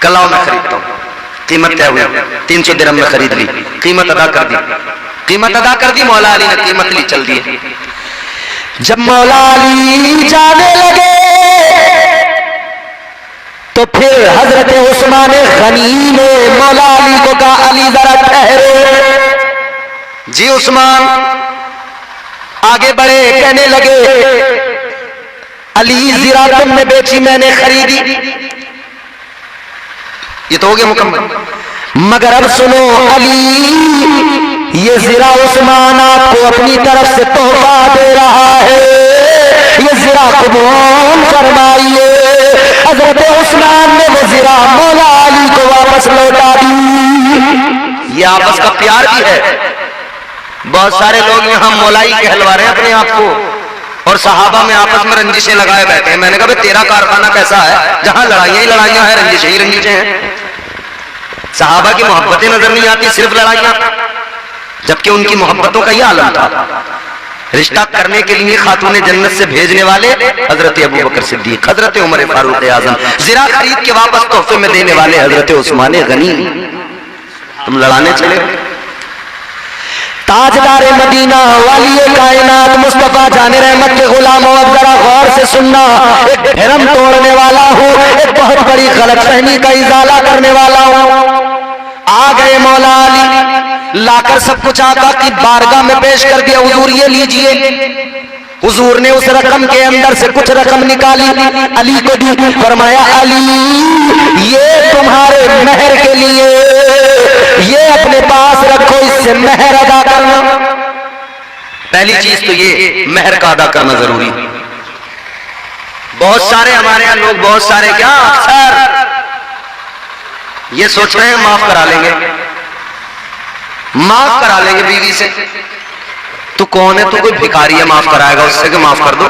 कल आओ मैं खरीदता हूं। कीमत तय हुई, 300 दिरहम में खरीद ली। कीमत अदा कर दी, कीमत अदा कर दी। मौला अली ने कीमत ली, चल दिए। जब मौला अली जाने लगे तो फिर हजरत उस्मान गनी ने मौला अली को कहा अली जरा ठहरो। जी उस्मान आगे बढ़े, कहने लगे अली जिरा तुमने बेची मैंने खरीदी, ये तो हो गया मुकम्मल। मगर अब सुनो अली ये जिरा उस्मान आपको अपनी तरफ से तोहफा दे रहा है, ये जिरा कबूल फरमाइए। हजरत उस्मान ने वो जिरा मौला अली को वापस लौटा दी। ये आपस का प्यार भी है। बहुत सारे लोग यहाँ मौलाई कहलवा रहे हैं अपने आप को और सहाबा में आपस में रंजिशें लगाए बैठे हैं। मैंने कहा भाई तेरा कारखाना कैसा है जहां लड़ाइयां ही लड़ाइयां हैं, रंजिशें ही रंजिशें हैं। सहाबा की मोहब्बतें नजर नहीं आती, सिर्फ लड़ाइयां, जबकि उनकी मोहब्बतों का यह आलम था। रिश्ता करने के लिए खातूने जन्नत से भेजने वाले हजरत अबू बकर सिद्दीक, हजरत उमर फारूक आजम, जिरा खरीद के वापस तोहफे में देने वाले हजरत उस्मान गनी। तुम लड़ाने चले। ताजदार मदीना वाली कायनात मुस्तफा जाने रहमत के गुलाम हो, अब जरा गौर से सुनना। एक भ्रम तोड़ने वाला हूँ, एक बहुत बड़ी गलतफहमी का इजाला करने वाला हूँ। आ गए मौला अली, लाकर सब कुछ आका की बारगाह में पेश कर दिया। हुजूर ये लीजिए। हुजूर ने उस रकम के अंदर से कुछ रकम निकाली, अली को दी। फरमाया अली ये तुम्हारे मेहर के लिए, ये अपने पास रखो, इससे मेहर अदा करना। पहली चीज तो ये मेहर का अदा करना जरूरी। बहुत सारे हमारे यहाँ लोग, बहुत सारे क्या अक्सर ये सोच रहे हैं माफ करा लेंगे, माफ करा लेंगे बीवी से। तू कौन है? तू कोई भिखारी है माफ कराएगा उससे कि माफ कर दो?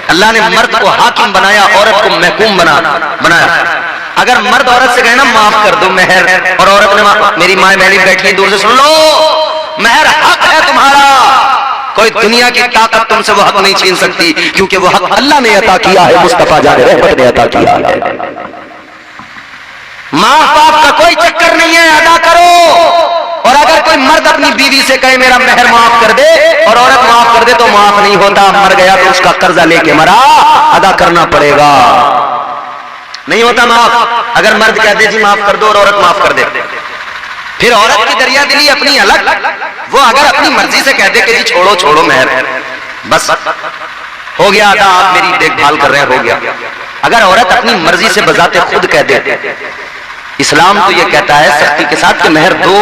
अल्लाह ने मर्द को हाकिम बनाया, औरत को महकूम बनाया। अगर मर्द औरत से कहे ना माफ कर दो मेहर, और औरत ने, मेरी माँ बहनी बैठी दूर से सुन लो, मेहर हक है तुम्हारा, कोई दुनिया की ताकत तुमसे वो हक नहीं छीन सकती, क्योंकि वो हक अल्लाह ने अता किया है, मुस्तफा जाने रहमत ने अता किया है। माफ बाप का कोई चक्कर नहीं है, अदा करो। और अगर कोई मर्द अपनी बीवी से कहे मेरा मेहर माफ कर दे, और औरत माफ कर दे, तो माफ नहीं होता। मर गया तो उसका कर्जा लेके मरा, अदा करना पड़ेगा, नहीं होता माफ। अगर मर्द कह दे जी माफ कर दो और औरत माफ कर दे, फिर औरत की दरिया दिली अपनी अलग। वो अगर अपनी मर्जी से कह दे कि जी छोड़ो छोड़ो मेहर, बस हो गया अदा, आप मेरी देखभाल कर रहे हैं, हो गया। अगर औरत अपनी मर्जी से बजाते खुद कह दे, इस्लाम तो ये कहता है सख्ती के साथ कि मेहर दो,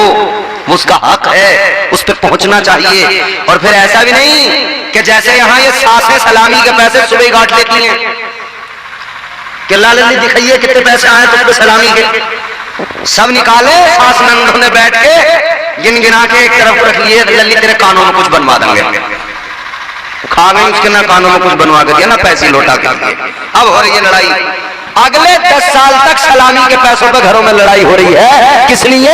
वो उसका हक है, उस पर पहुंचना चाहिए। और फिर ऐसा भी नहीं कि जैसे यहां ये सासें सलामी के पैसे सुबह गांठ लेती हैं कि लाल दिखाइए कितने पैसे आए तुझ पे सलामी के, सब निकाले, सास नंदों ने बैठ के गिन गिना के एक तरफ रख लिए, लल्ली तेरे कानों में कुछ बनवा देंगे। खा गई उसके, ना कानों में कुछ बनवा के दिया, ना पैसे लौटा के। अब हो रही है लड़ाई, अगले 10 साल तक सलामी के पैसों पे घरों में लड़ाई हो रही है। किस लिए?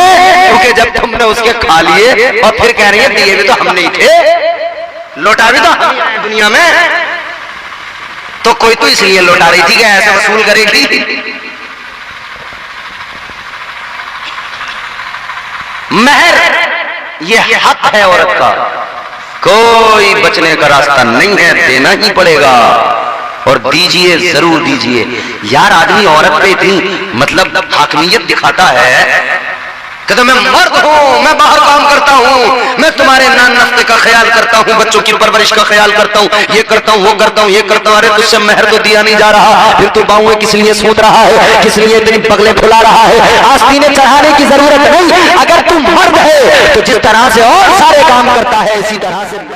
क्योंकि जब तुमने उसके खा लिए और फिर कह रही है दिए भी तो हम नहीं थे, लौटा भी तो हम आए दुनिया में, तो कोई तो इसलिए लौटा रही थी कि ऐसे वसूल करेगी। मेहर ये हक है औरत का, कोई बचने का रास्ता नहीं है, देना ही पड़ेगा। और दीजिए, जरूर दीजिए। यार आदमी औरत पे इतनी मतलब हाकमियत दिखाता है कि तो मैं मर्द हूं, मैं बाहर काम करता हूं, मैं तुम्हारे नान नफ्ते का ख्याल करता हूं, बच्चों की परवरिश का ख्याल करता हूं, ये करता हूं, वो करता हूं, ये करता हूं। अरे तुझसे मेहर तो दिया नहीं जा रहा, फिर तू बाहुएं किस लिए सूत रहा है, किस लिए इतनी पगले फुला रहा है? आस्तीनें चढ़ाने की जरूरत नहीं। अगर तू मर्द है तो जिस तरह से और सारे काम करता है इसी तरह से